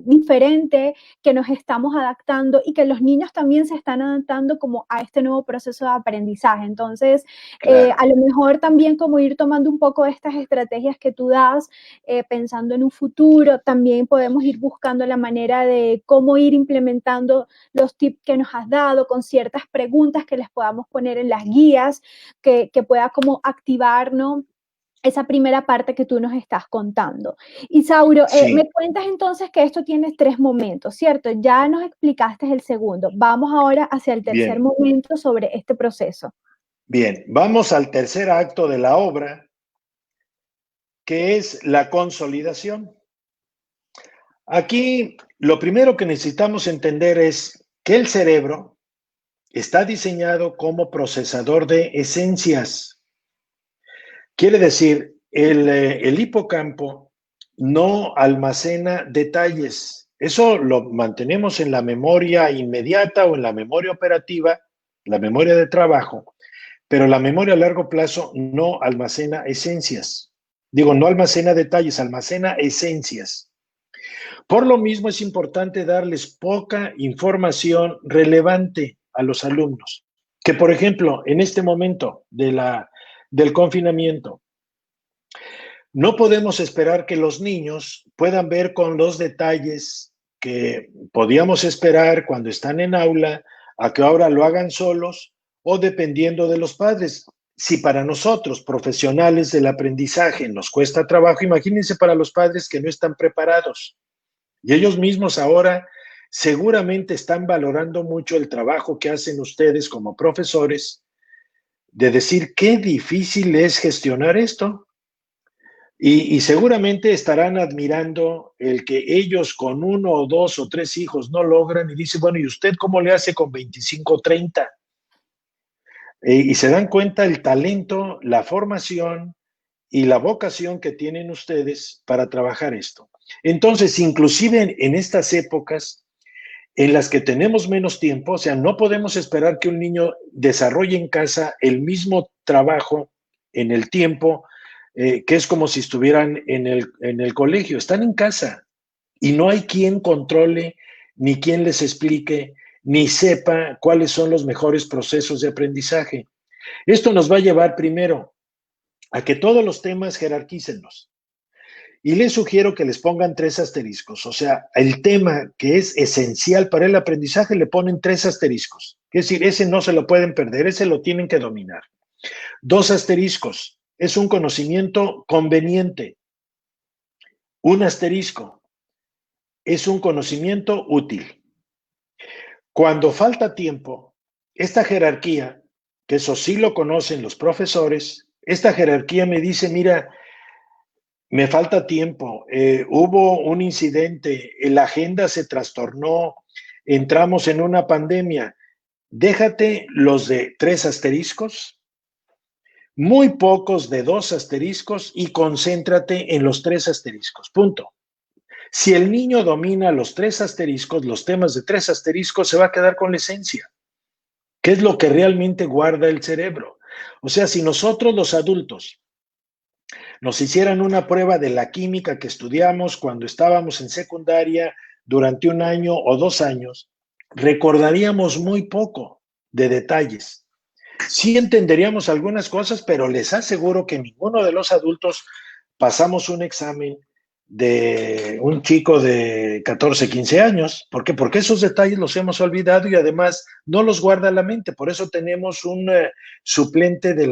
diferente, que nos estamos adaptando y que los niños también se están adaptando como a este nuevo proceso de aprendizaje. Entonces, Claro. a lo mejor también como ir tomando un poco de estas estrategias que tú das, pensando en un futuro, también podemos ir buscando la manera de cómo ir implementando los tips que nos has dado con ciertas preguntas que les podamos poner en las guías, que pueda como activar, ¿no?, esa primera parte que tú nos estás contando. Isauro, Sí. me cuentas entonces que esto tiene 3 momentos, ¿cierto? Ya nos explicaste el segundo. Vamos ahora hacia el tercer Bien. momento sobre este proceso. Bien, vamos al tercer acto de la obra, que es la consolidación. Aquí lo primero que necesitamos entender es que el cerebro está diseñado como procesador de esencias. Quiere decir, el hipocampo no almacena detalles. Eso lo mantenemos en la memoria inmediata o en la memoria operativa, la memoria de trabajo, pero la memoria a largo plazo no almacena esencias. Digo, no almacena detalles, almacena esencias. Por lo mismo es importante darles poca información relevante a los alumnos. Que, por ejemplo, en este momento del confinamiento, no podemos esperar que los niños puedan ver con los detalles que podíamos esperar cuando están en aula, a que ahora lo hagan solos o dependiendo de los padres. Si para nosotros, profesionales del aprendizaje, nos cuesta trabajo, imagínense para los padres que no están preparados. Y ellos mismos ahora seguramente están valorando mucho el trabajo que hacen ustedes como profesores, de decir qué difícil es gestionar esto. Y seguramente estarán admirando el que ellos con 1 o 2 o 3 hijos no logran y dicen, bueno, ¿y usted cómo le hace con 25 o 30? Y se dan cuenta el talento, la formación y la vocación que tienen ustedes para trabajar esto. Entonces, inclusive en estas épocas en las que tenemos menos tiempo, o sea, no podemos esperar que un niño desarrolle en casa el mismo trabajo en el tiempo, que es como si estuvieran en el colegio. Están en casa y no hay quien controle, ni quien les explique, ni sepa cuáles son los mejores procesos de aprendizaje. Esto nos va a llevar primero a que todos los temas jerarquícenlos. Y les sugiero que les pongan 3 asteriscos. O sea, el tema que es esencial para el aprendizaje le ponen 3 asteriscos. Es decir, ese no se lo pueden perder, ese lo tienen que dominar. 2 asteriscos. Es un conocimiento conveniente. 1 asterisco. Es un conocimiento útil. Cuando falta tiempo, esta jerarquía, que eso sí lo conocen los profesores, esta jerarquía me dice, mira, me falta tiempo, hubo un incidente, la agenda se trastornó, entramos en una pandemia. Déjate los de 3 asteriscos, muy pocos de 2 asteriscos y concéntrate en los 3 asteriscos, punto. Si el niño domina los 3 asteriscos, los temas de 3 asteriscos, se va a quedar con la esencia, que es lo que realmente guarda el cerebro. O sea, si nosotros los adultos nos hicieran una prueba de la química que estudiamos cuando estábamos en secundaria durante 1 año o 2 años, recordaríamos muy poco de detalles. Sí entenderíamos algunas cosas, pero les aseguro que ninguno de los adultos pasamos un examen de un chico de 14, 15 años. ¿Por qué? Porque esos detalles los hemos olvidado y además no los guarda la mente. Por eso tenemos un suplente de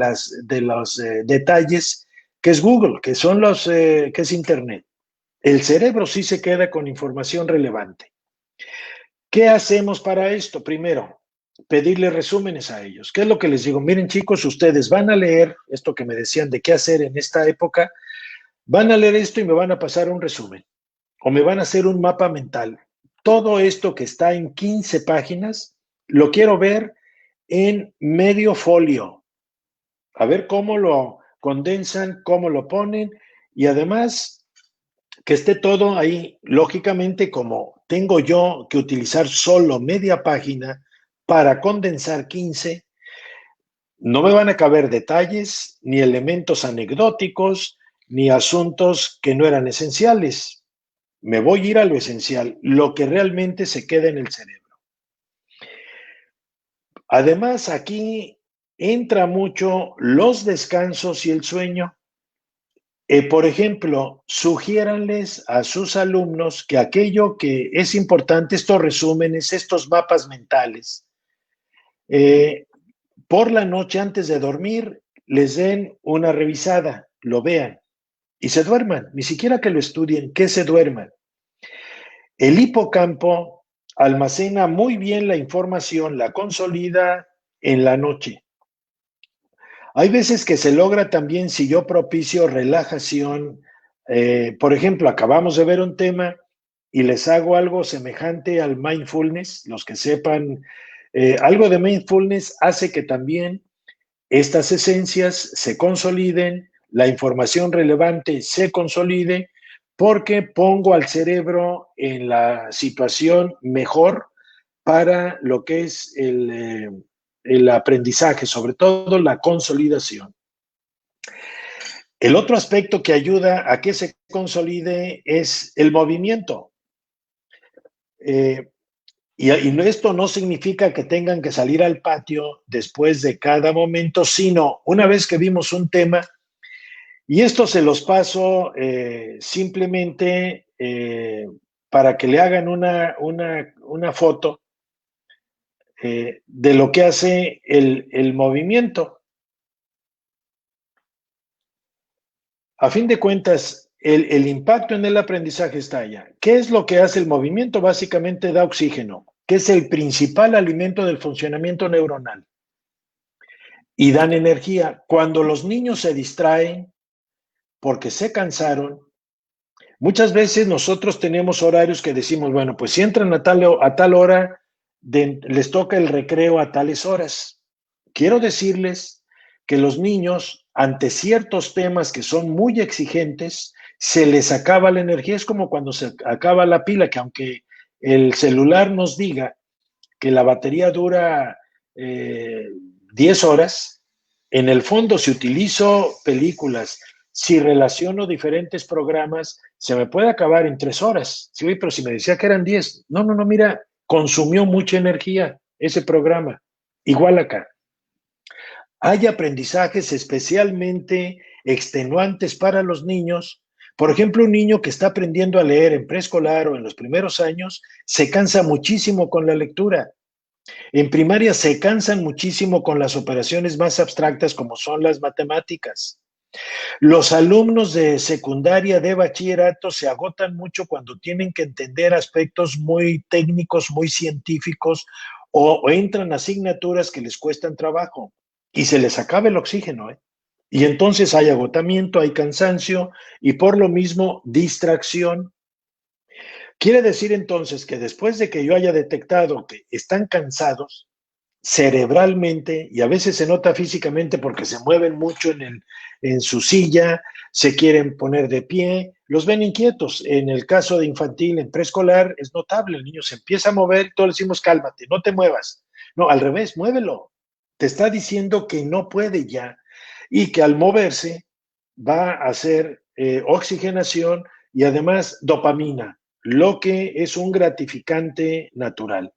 los detalles, que es Google, que son que es Internet. El cerebro sí se queda con información relevante. ¿Qué hacemos para esto? Primero, pedirle resúmenes a ellos. ¿Qué es lo que les digo? Miren, chicos, ustedes van a leer esto que me decían de qué hacer en esta época, van a leer esto y me van a pasar un resumen o me van a hacer un mapa mental. Todo esto que está en 15 páginas, lo quiero ver en medio folio. A ver cómo lo condensan, cómo lo ponen y además que esté todo ahí. Lógicamente, como tengo yo que utilizar solo media página para condensar 15, no me van a caber detalles, ni elementos anecdóticos, ni asuntos que no eran esenciales. Me voy a ir a lo esencial, lo que realmente se queda en el cerebro. Además, aquí entra mucho los descansos y el sueño. Por ejemplo, sugiéranles a sus alumnos que aquello que es importante, estos resúmenes, estos mapas mentales, por la noche antes de dormir, les den una revisada, lo vean y se duerman, ni siquiera que lo estudien, que se duerman. El hipocampo almacena muy bien la información, la consolida en la noche. Hay veces que se logra también si yo propicio relajación. Por ejemplo, acabamos de ver un tema y les hago algo semejante al mindfulness. Los que sepan, algo de mindfulness hace que también estas esencias se consoliden, la información relevante se consolide, porque pongo al cerebro en la situación mejor para lo que es el aprendizaje, sobre todo la consolidación. El otro aspecto que ayuda a que se consolide es el movimiento. Y esto no significa que tengan que salir al patio después de cada momento, sino una vez que vimos un tema, y esto se los paso simplemente para que le hagan una foto de lo que hace el movimiento. A fin de cuentas, el impacto en el aprendizaje está allá. ¿Qué es lo que hace el movimiento? Básicamente da oxígeno, que es el principal alimento del funcionamiento neuronal. Y dan energía. Cuando los niños se distraen porque se cansaron, muchas veces nosotros tenemos horarios que decimos, bueno, pues si entran a tal hora, les toca el recreo a tales horas. Quiero decirles que los niños, ante ciertos temas que son muy exigentes, se les acaba la energía. Es como cuando se acaba la pila, que aunque el celular nos diga que la batería dura 10 horas, en el fondo, si utilizo películas, si relaciono diferentes programas, se me puede acabar en 3 horas. Sí, pero si me decía que eran 10, no, mira, consumió mucha energía ese programa. Igual acá. Hay aprendizajes especialmente extenuantes para los niños. Por ejemplo, un niño que está aprendiendo a leer en preescolar o en los primeros años se cansa muchísimo con la lectura. En primaria se cansan muchísimo con las operaciones más abstractas como son las matemáticas. Los alumnos de secundaria, de bachillerato, se agotan mucho cuando tienen que entender aspectos muy técnicos, muy científicos, o entran asignaturas que les cuestan trabajo y se les acaba el oxígeno, Y entonces hay agotamiento, hay cansancio y por lo mismo distracción. Quiere decir entonces que después de que yo haya detectado que están cansados, cerebralmente, y a veces se nota físicamente porque se mueven mucho en su silla, se quieren poner de pie, los ven inquietos. En el caso de infantil, en preescolar, es notable, el niño se empieza a mover, todos le decimos cálmate, no te muevas. No, al revés, muévelo. Te está diciendo que no puede ya y que al moverse va a hacer oxigenación y además dopamina, lo que es un gratificante natural.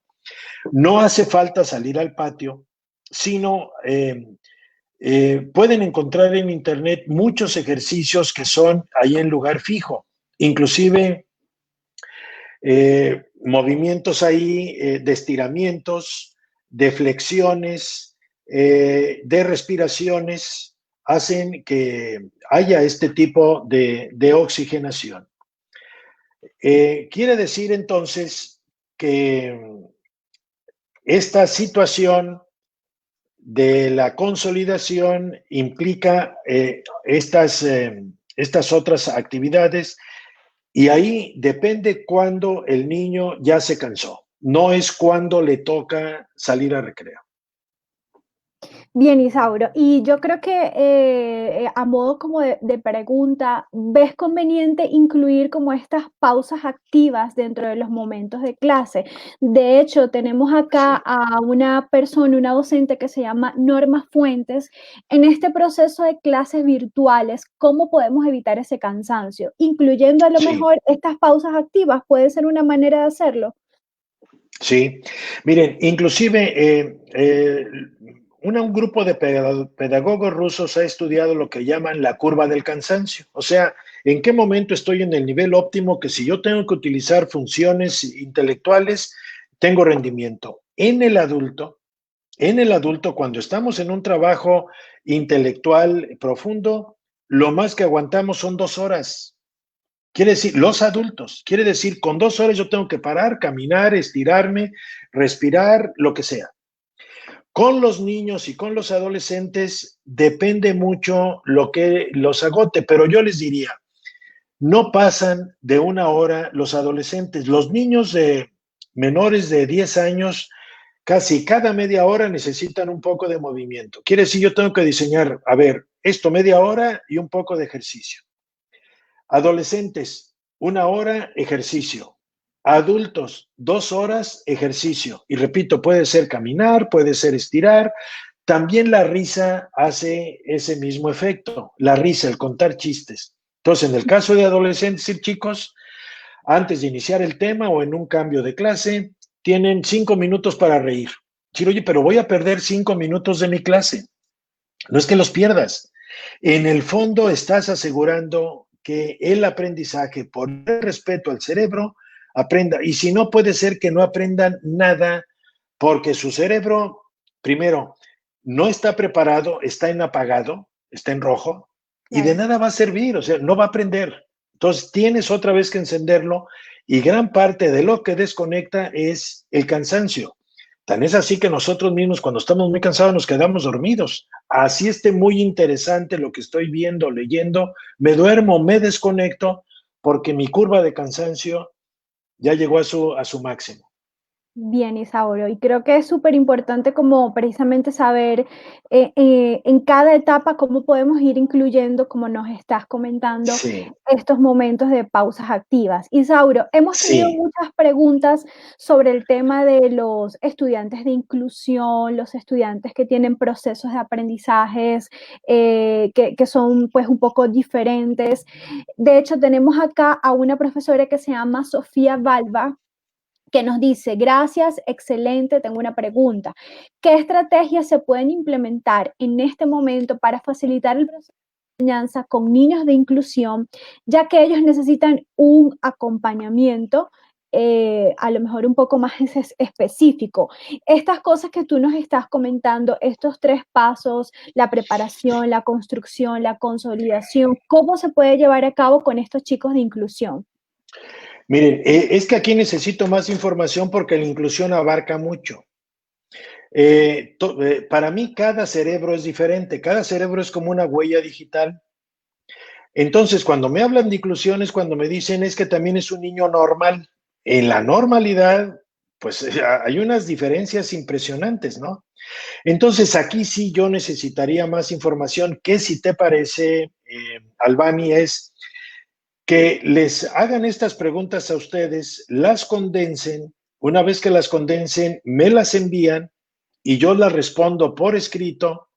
No hace falta salir al patio, sino pueden encontrar en internet muchos ejercicios que son ahí en lugar fijo, inclusive movimientos ahí de estiramientos, de flexiones, de respiraciones, hacen que haya este tipo de oxigenación. Quiere decir entonces que esta situación de la consolidación implica estas otras actividades y ahí depende cuándo el niño ya se cansó. No es cuando le toca salir a recreo. Bien, Isauro, y yo creo que a modo como de pregunta, ¿ves conveniente incluir como estas pausas activas dentro de los momentos de clase? De hecho, tenemos acá a una persona, una docente que se llama Norma Fuentes. En este proceso de clases virtuales, ¿cómo podemos evitar ese cansancio? Incluyendo a lo mejor estas pausas activas, ¿puede ser una manera de hacerlo? Sí, miren, inclusive un grupo de pedagogos rusos ha estudiado lo que llaman la curva del cansancio. O sea, ¿en qué momento estoy en el nivel óptimo que si yo tengo que utilizar funciones intelectuales, tengo rendimiento? En el adulto, cuando estamos en un trabajo intelectual profundo, lo más que aguantamos son 2 horas. Quiere decir, los adultos, quiere decir, con 2 horas yo tengo que parar, caminar, estirarme, respirar, lo que sea. Con los niños y con los adolescentes depende mucho lo que los agote, pero yo les diría, no pasan de 1 hora los adolescentes. Los niños de menores de 10 años, casi cada media hora necesitan un poco de movimiento. Quiere decir, yo tengo que diseñar, a ver, esto media hora y un poco de ejercicio. Adolescentes, 1 hora, ejercicio. Adultos, 2 horas, ejercicio. Y repito, puede ser caminar, puede ser estirar. También la risa hace ese mismo efecto. La risa, el contar chistes. Entonces, en el caso de adolescentes y chicos, antes de iniciar el tema o en un cambio de clase, tienen 5 minutos para reír. Decir, oye, pero voy a perder 5 minutos de mi clase. No es que los pierdas. En el fondo estás asegurando que el aprendizaje, por el respeto al cerebro, aprenda. Y si no, puede ser que no aprendan nada porque su cerebro, primero, no está preparado, está en apagado, está en rojo, y de nada va a servir, o sea, no va a aprender. Entonces, tienes otra vez que encenderlo y gran parte de lo que desconecta es el cansancio. Tan es así que nosotros mismos, cuando estamos muy cansados, nos quedamos dormidos. Así esté muy interesante lo que estoy viendo, leyendo, me duermo, me desconecto, porque mi curva de cansancio ya llegó a su máximo. Bien, Isauro, y creo que es súper importante como precisamente saber en cada etapa cómo podemos ir incluyendo, como nos estás comentando, estos momentos de pausas activas. Isauro, hemos tenido muchas preguntas sobre el tema de los estudiantes de inclusión, los estudiantes que tienen procesos de aprendizajes que son pues un poco diferentes. De hecho, tenemos acá a una profesora que se llama Sofía Balba, que nos dice, gracias, excelente, tengo una pregunta. ¿Qué estrategias se pueden implementar en este momento para facilitar el proceso de enseñanza con niños de inclusión, ya que ellos necesitan un acompañamiento a lo mejor un poco más específico? Estas cosas que tú nos estás comentando, estos 3 pasos, la preparación, la construcción, la consolidación, ¿cómo se puede llevar a cabo con estos chicos de inclusión? Miren, es que aquí necesito más información porque la inclusión abarca mucho. Para mí cada cerebro es diferente, cada cerebro es como una huella digital. Entonces, cuando me hablan de inclusión es cuando me dicen es que también es un niño normal. En la normalidad pues hay unas diferencias impresionantes, ¿no? Entonces, aquí sí yo necesitaría más información, que si te parece, Albani, es que les hagan estas preguntas a ustedes, las condensen, una vez que las condensen, me las envían y yo las respondo por escrito.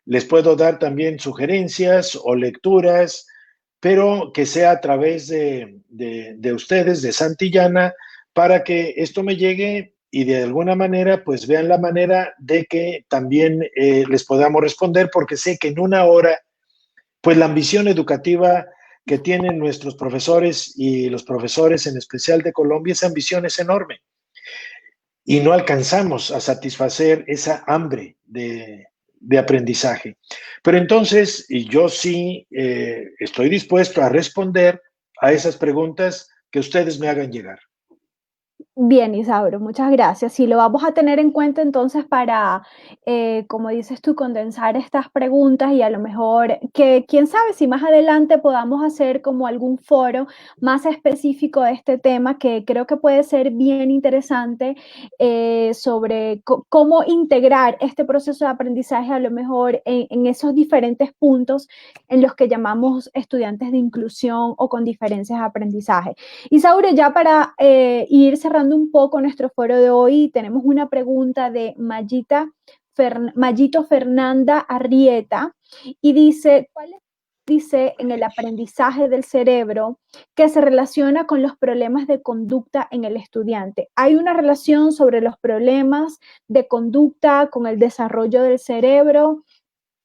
Les puedo dar también sugerencias o lecturas, pero que sea a través de ustedes, de Santillana, para que esto me llegue y de alguna manera pues vean la manera de que también les podamos responder, porque sé que en una hora pues la ambición educativa que tienen nuestros profesores y los profesores en especial de Colombia, esa ambición es enorme y no alcanzamos a satisfacer esa hambre de aprendizaje. Pero entonces yo sí estoy dispuesto a responder a esas preguntas que ustedes me hagan llegar. Bien, Isauro, muchas gracias. Sí, lo vamos a tener en cuenta entonces para, como dices tú, condensar estas preguntas y a lo mejor que, quién sabe, si más adelante podamos hacer como algún foro más específico de este tema que creo que puede ser bien interesante sobre cómo integrar este proceso de aprendizaje a lo mejor en esos diferentes puntos en los que llamamos estudiantes de inclusión o con diferencias de aprendizaje. Isauro, ya para ir cerrando un poco nuestro foro de hoy, tenemos una pregunta de Mayito Fernanda Arrieta y dice, ¿cuál dice en el aprendizaje del cerebro que se relaciona con los problemas de conducta en el estudiante? ¿Hay una relación sobre los problemas de conducta con el desarrollo del cerebro?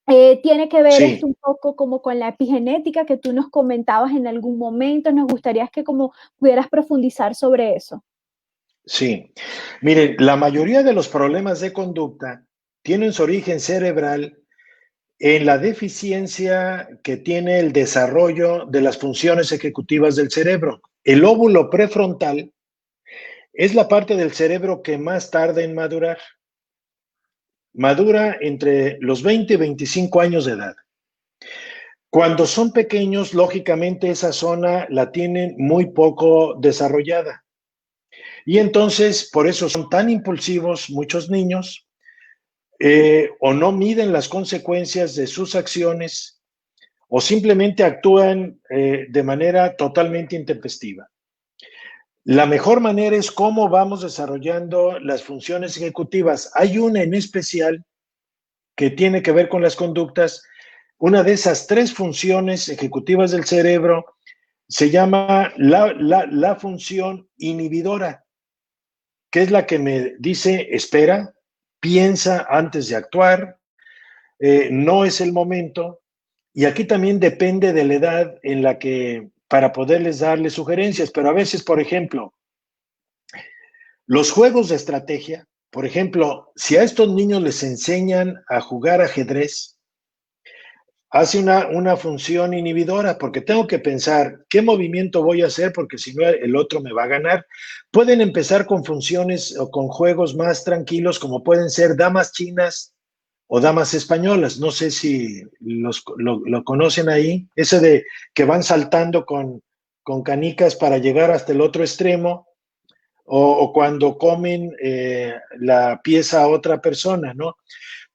Tiene que ver esto un poco como con la epigenética que tú nos comentabas en algún momento. Nos gustaría que como pudieras profundizar sobre eso. Sí, miren, la mayoría de los problemas de conducta tienen su origen cerebral en la deficiencia que tiene el desarrollo de las funciones ejecutivas del cerebro. El lóbulo prefrontal es la parte del cerebro que más tarda en madurar. Madura entre los 20 y 25 años de edad. Cuando son pequeños, lógicamente esa zona la tienen muy poco desarrollada. Y entonces, por eso son tan impulsivos muchos niños, o no miden las consecuencias de sus acciones, o simplemente actúan de manera totalmente intempestiva. La mejor manera es cómo vamos desarrollando las funciones ejecutivas. Hay una en especial que tiene que ver con las conductas. Una de esas 3 funciones ejecutivas del cerebro se llama la función inhibidora, que es la que me dice, espera, piensa antes de actuar, no es el momento. Y aquí también depende de la edad en la que, para poderles darles sugerencias, pero a veces, por ejemplo, los juegos de estrategia, por ejemplo, si a estos niños les enseñan a jugar ajedrez, hace una función inhibidora, porque tengo que pensar qué movimiento voy a hacer, porque si no el otro me va a ganar. Pueden empezar con funciones o con juegos más tranquilos, como pueden ser damas chinas o damas españolas. No sé si lo conocen ahí, ese de que van saltando con canicas para llegar hasta el otro extremo, o cuando comen la pieza a otra persona, ¿no?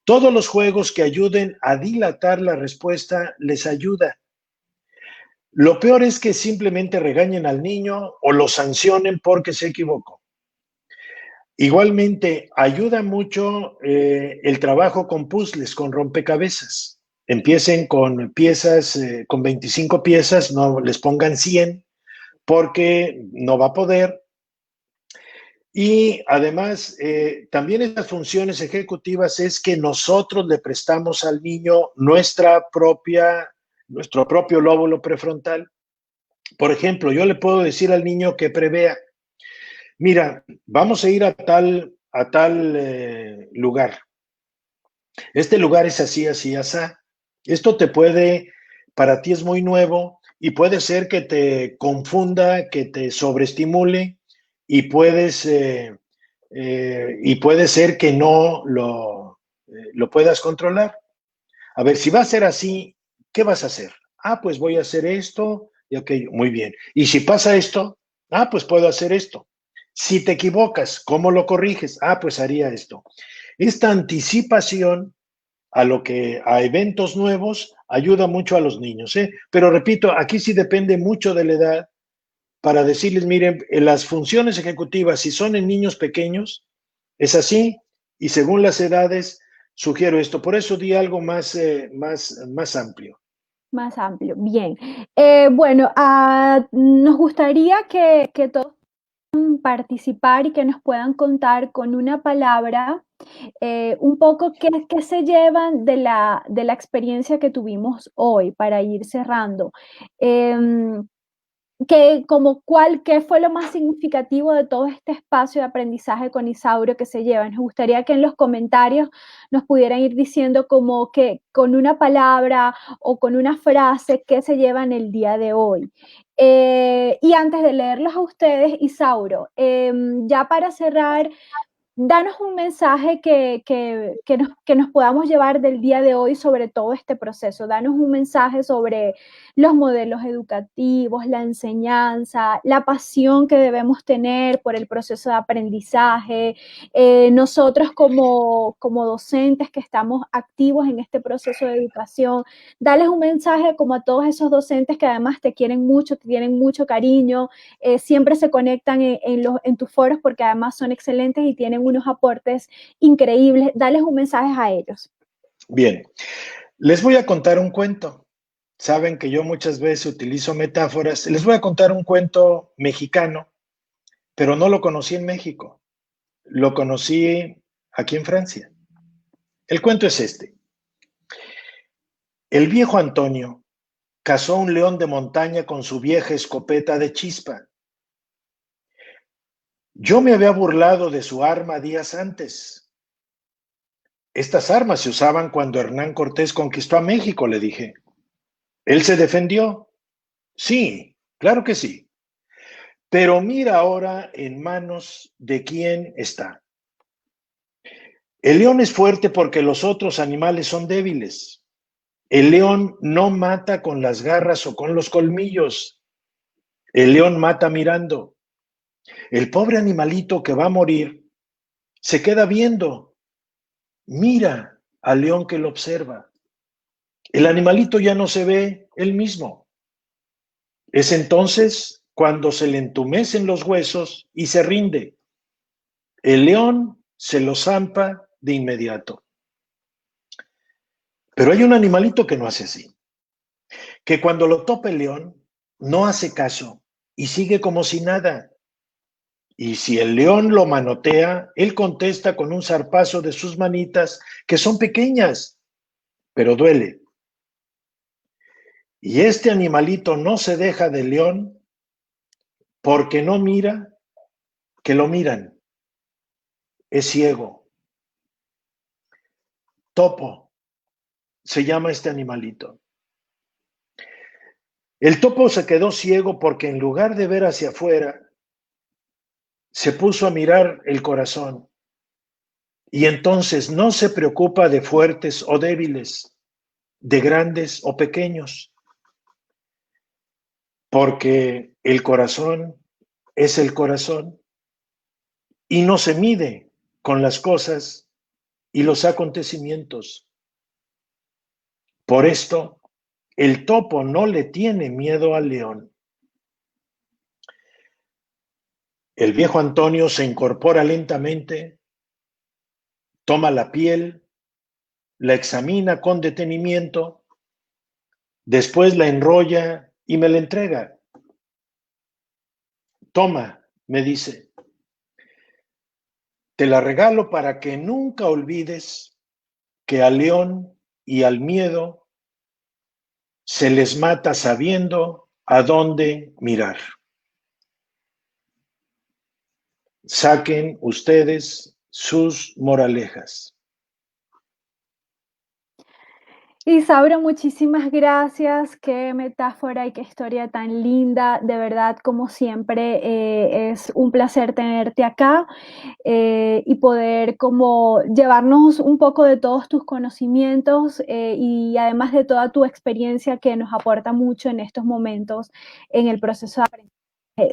Todos los juegos que ayuden a dilatar la respuesta les ayuda. Lo peor es que simplemente regañen al niño o lo sancionen porque se equivocó. Igualmente, ayuda mucho el trabajo con puzzles, con rompecabezas. Empiecen con piezas, con 25 piezas, no les pongan 100 porque no va a poder. Y además, también estas funciones ejecutivas es que nosotros le prestamos al niño nuestro propio lóbulo prefrontal. Por ejemplo, yo le puedo decir al niño que prevea, mira, vamos a ir a tal lugar. Este lugar es así, así, así. Esto para ti es muy nuevo y puede ser que te confunda, que te sobreestimule, y puede ser que no lo puedas controlar. A ver, si va a ser así, ¿qué vas a hacer? Ah, pues voy a hacer esto y aquello. Muy bien. Y si pasa esto, pues puedo hacer esto. Si te equivocas, ¿cómo lo corriges? Ah, pues haría esto. Esta anticipación a eventos nuevos ayuda mucho a los niños, ¿eh? Pero repito, aquí sí depende mucho de la edad para decirles, miren, las funciones ejecutivas, si son en niños pequeños, es así, y según las edades, sugiero esto. Por eso di algo más amplio. Más amplio, bien. Bueno, nos gustaría que todos puedan participar y que nos puedan contar con una palabra un poco qué se llevan de la experiencia que tuvimos hoy para ir cerrando. ¿Qué fue lo más significativo de todo este espacio de aprendizaje con Isauro que se llevan? Nos gustaría que en los comentarios nos pudieran ir diciendo como que con una palabra o con una frase qué se llevan el día de hoy. Y antes de leerlos a ustedes, Isauro, ya para cerrar, danos un mensaje que nos podamos llevar del día de hoy sobre todo este proceso. Danos un mensaje sobre los modelos educativos, la enseñanza, la pasión que debemos tener por el proceso de aprendizaje. Nosotros como docentes que estamos activos en este proceso de educación, darles un mensaje como a todos esos docentes que además te quieren mucho, te tienen mucho cariño, siempre se conectan en tus foros porque además son excelentes y tienen unos aportes increíbles. Dales un mensaje a ellos. Bien, les voy a contar un cuento. Saben que yo muchas veces utilizo metáforas. Les voy a contar un cuento mexicano, pero no lo conocí en México. Lo conocí aquí en Francia. El cuento es este. El viejo Antonio cazó un león de montaña con su vieja escopeta de chispa. Yo me había burlado de su arma días antes. Estas armas se usaban cuando Hernán Cortés conquistó a México, le dije. ¿Él se defendió? Sí, claro que sí. Pero mira ahora en manos de quién está. El león es fuerte porque los otros animales son débiles. El león no mata con las garras o con los colmillos. El león mata mirando. El pobre animalito que va a morir se queda viendo. Mira al león que lo observa. El animalito ya no se ve él mismo. Es entonces cuando se le entumecen los huesos y se rinde. El león se lo zampa de inmediato. Pero hay un animalito que no hace así. Que cuando lo topa el león, no hace caso y sigue como si nada. Y si el león lo manotea, él contesta con un zarpazo de sus manitas, que son pequeñas, pero duele. Y este animalito no se deja del león porque no mira que lo miran. Es ciego. Topo se llama este animalito. El topo se quedó ciego porque en lugar de ver hacia afuera, se puso a mirar el corazón. Y entonces no se preocupa de fuertes o débiles, de grandes o pequeños, porque el corazón es el corazón y no se mide con las cosas y los acontecimientos. Por esto, el topo no le tiene miedo al león. El viejo Antonio se incorpora lentamente, toma la piel, la examina con detenimiento, después la enrolla y me la entrega. Toma, me dice, te la regalo para que nunca olvides que al león y al miedo se les mata sabiendo a dónde mirar. Saquen ustedes sus moralejas. Isauro, muchísimas gracias. Qué metáfora y qué historia tan linda. De verdad, como siempre, es un placer tenerte acá y poder como llevarnos un poco de todos tus conocimientos y además de toda tu experiencia que nos aporta mucho en estos momentos en el proceso de aprendizaje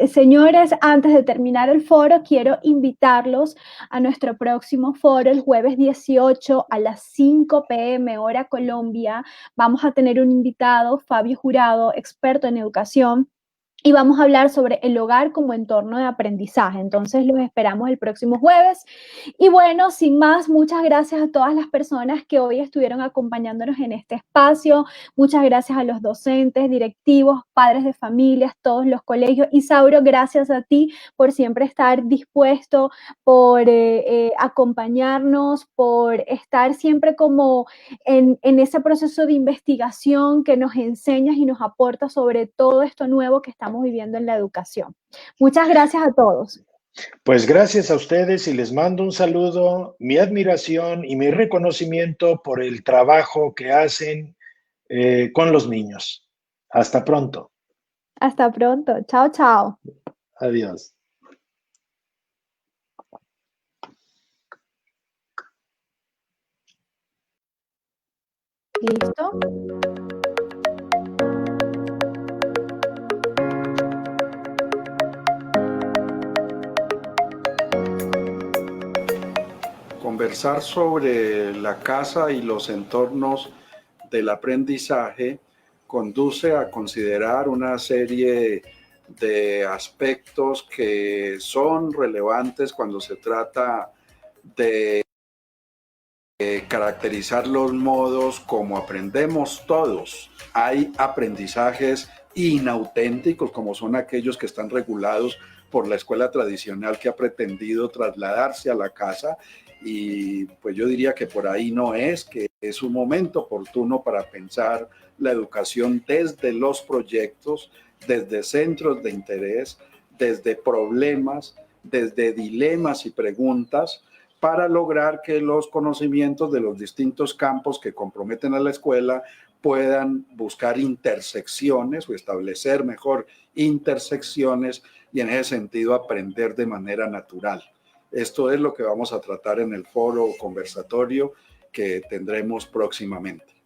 Señores, antes de terminar el foro, quiero invitarlos a nuestro próximo foro el jueves 18 a las 5 p.m. hora Colombia. Vamos a tener un invitado, Fabio Jurado, experto en educación, y vamos a hablar sobre el hogar como entorno de aprendizaje. Entonces los esperamos el próximo jueves. Y bueno, sin más, muchas gracias a todas las personas que hoy estuvieron acompañándonos en este espacio. Muchas gracias a los docentes, directivos, padres de familias, todos los colegios. Isauro, gracias a ti por siempre estar dispuesto, por acompañarnos, por estar siempre como en ese proceso de investigación que nos enseñas y nos aporta sobre todo esto nuevo que estamos viviendo en la educación. Muchas gracias a todos. Pues gracias a ustedes y les mando un saludo, mi admiración y mi reconocimiento por el trabajo que hacen con los niños. Hasta pronto. Hasta pronto. Chao, chao. Adiós. ¿Listo? Conversar sobre la casa y los entornos del aprendizaje conduce a considerar una serie de aspectos que son relevantes cuando se trata de caracterizar los modos como aprendemos todos. Hay aprendizajes inauténticos, como son aquellos que están regulados por la escuela tradicional que ha pretendido trasladarse a la casa, y pues yo diría que por ahí no es, que es un momento oportuno para pensar la educación desde los proyectos, desde centros de interés, desde problemas, desde dilemas y preguntas, para lograr que los conocimientos de los distintos campos que comprometen a la escuela puedan buscar intersecciones o establecer mejor intersecciones y en ese sentido aprender de manera natural. Esto es lo que vamos a tratar en el foro conversatorio que tendremos próximamente.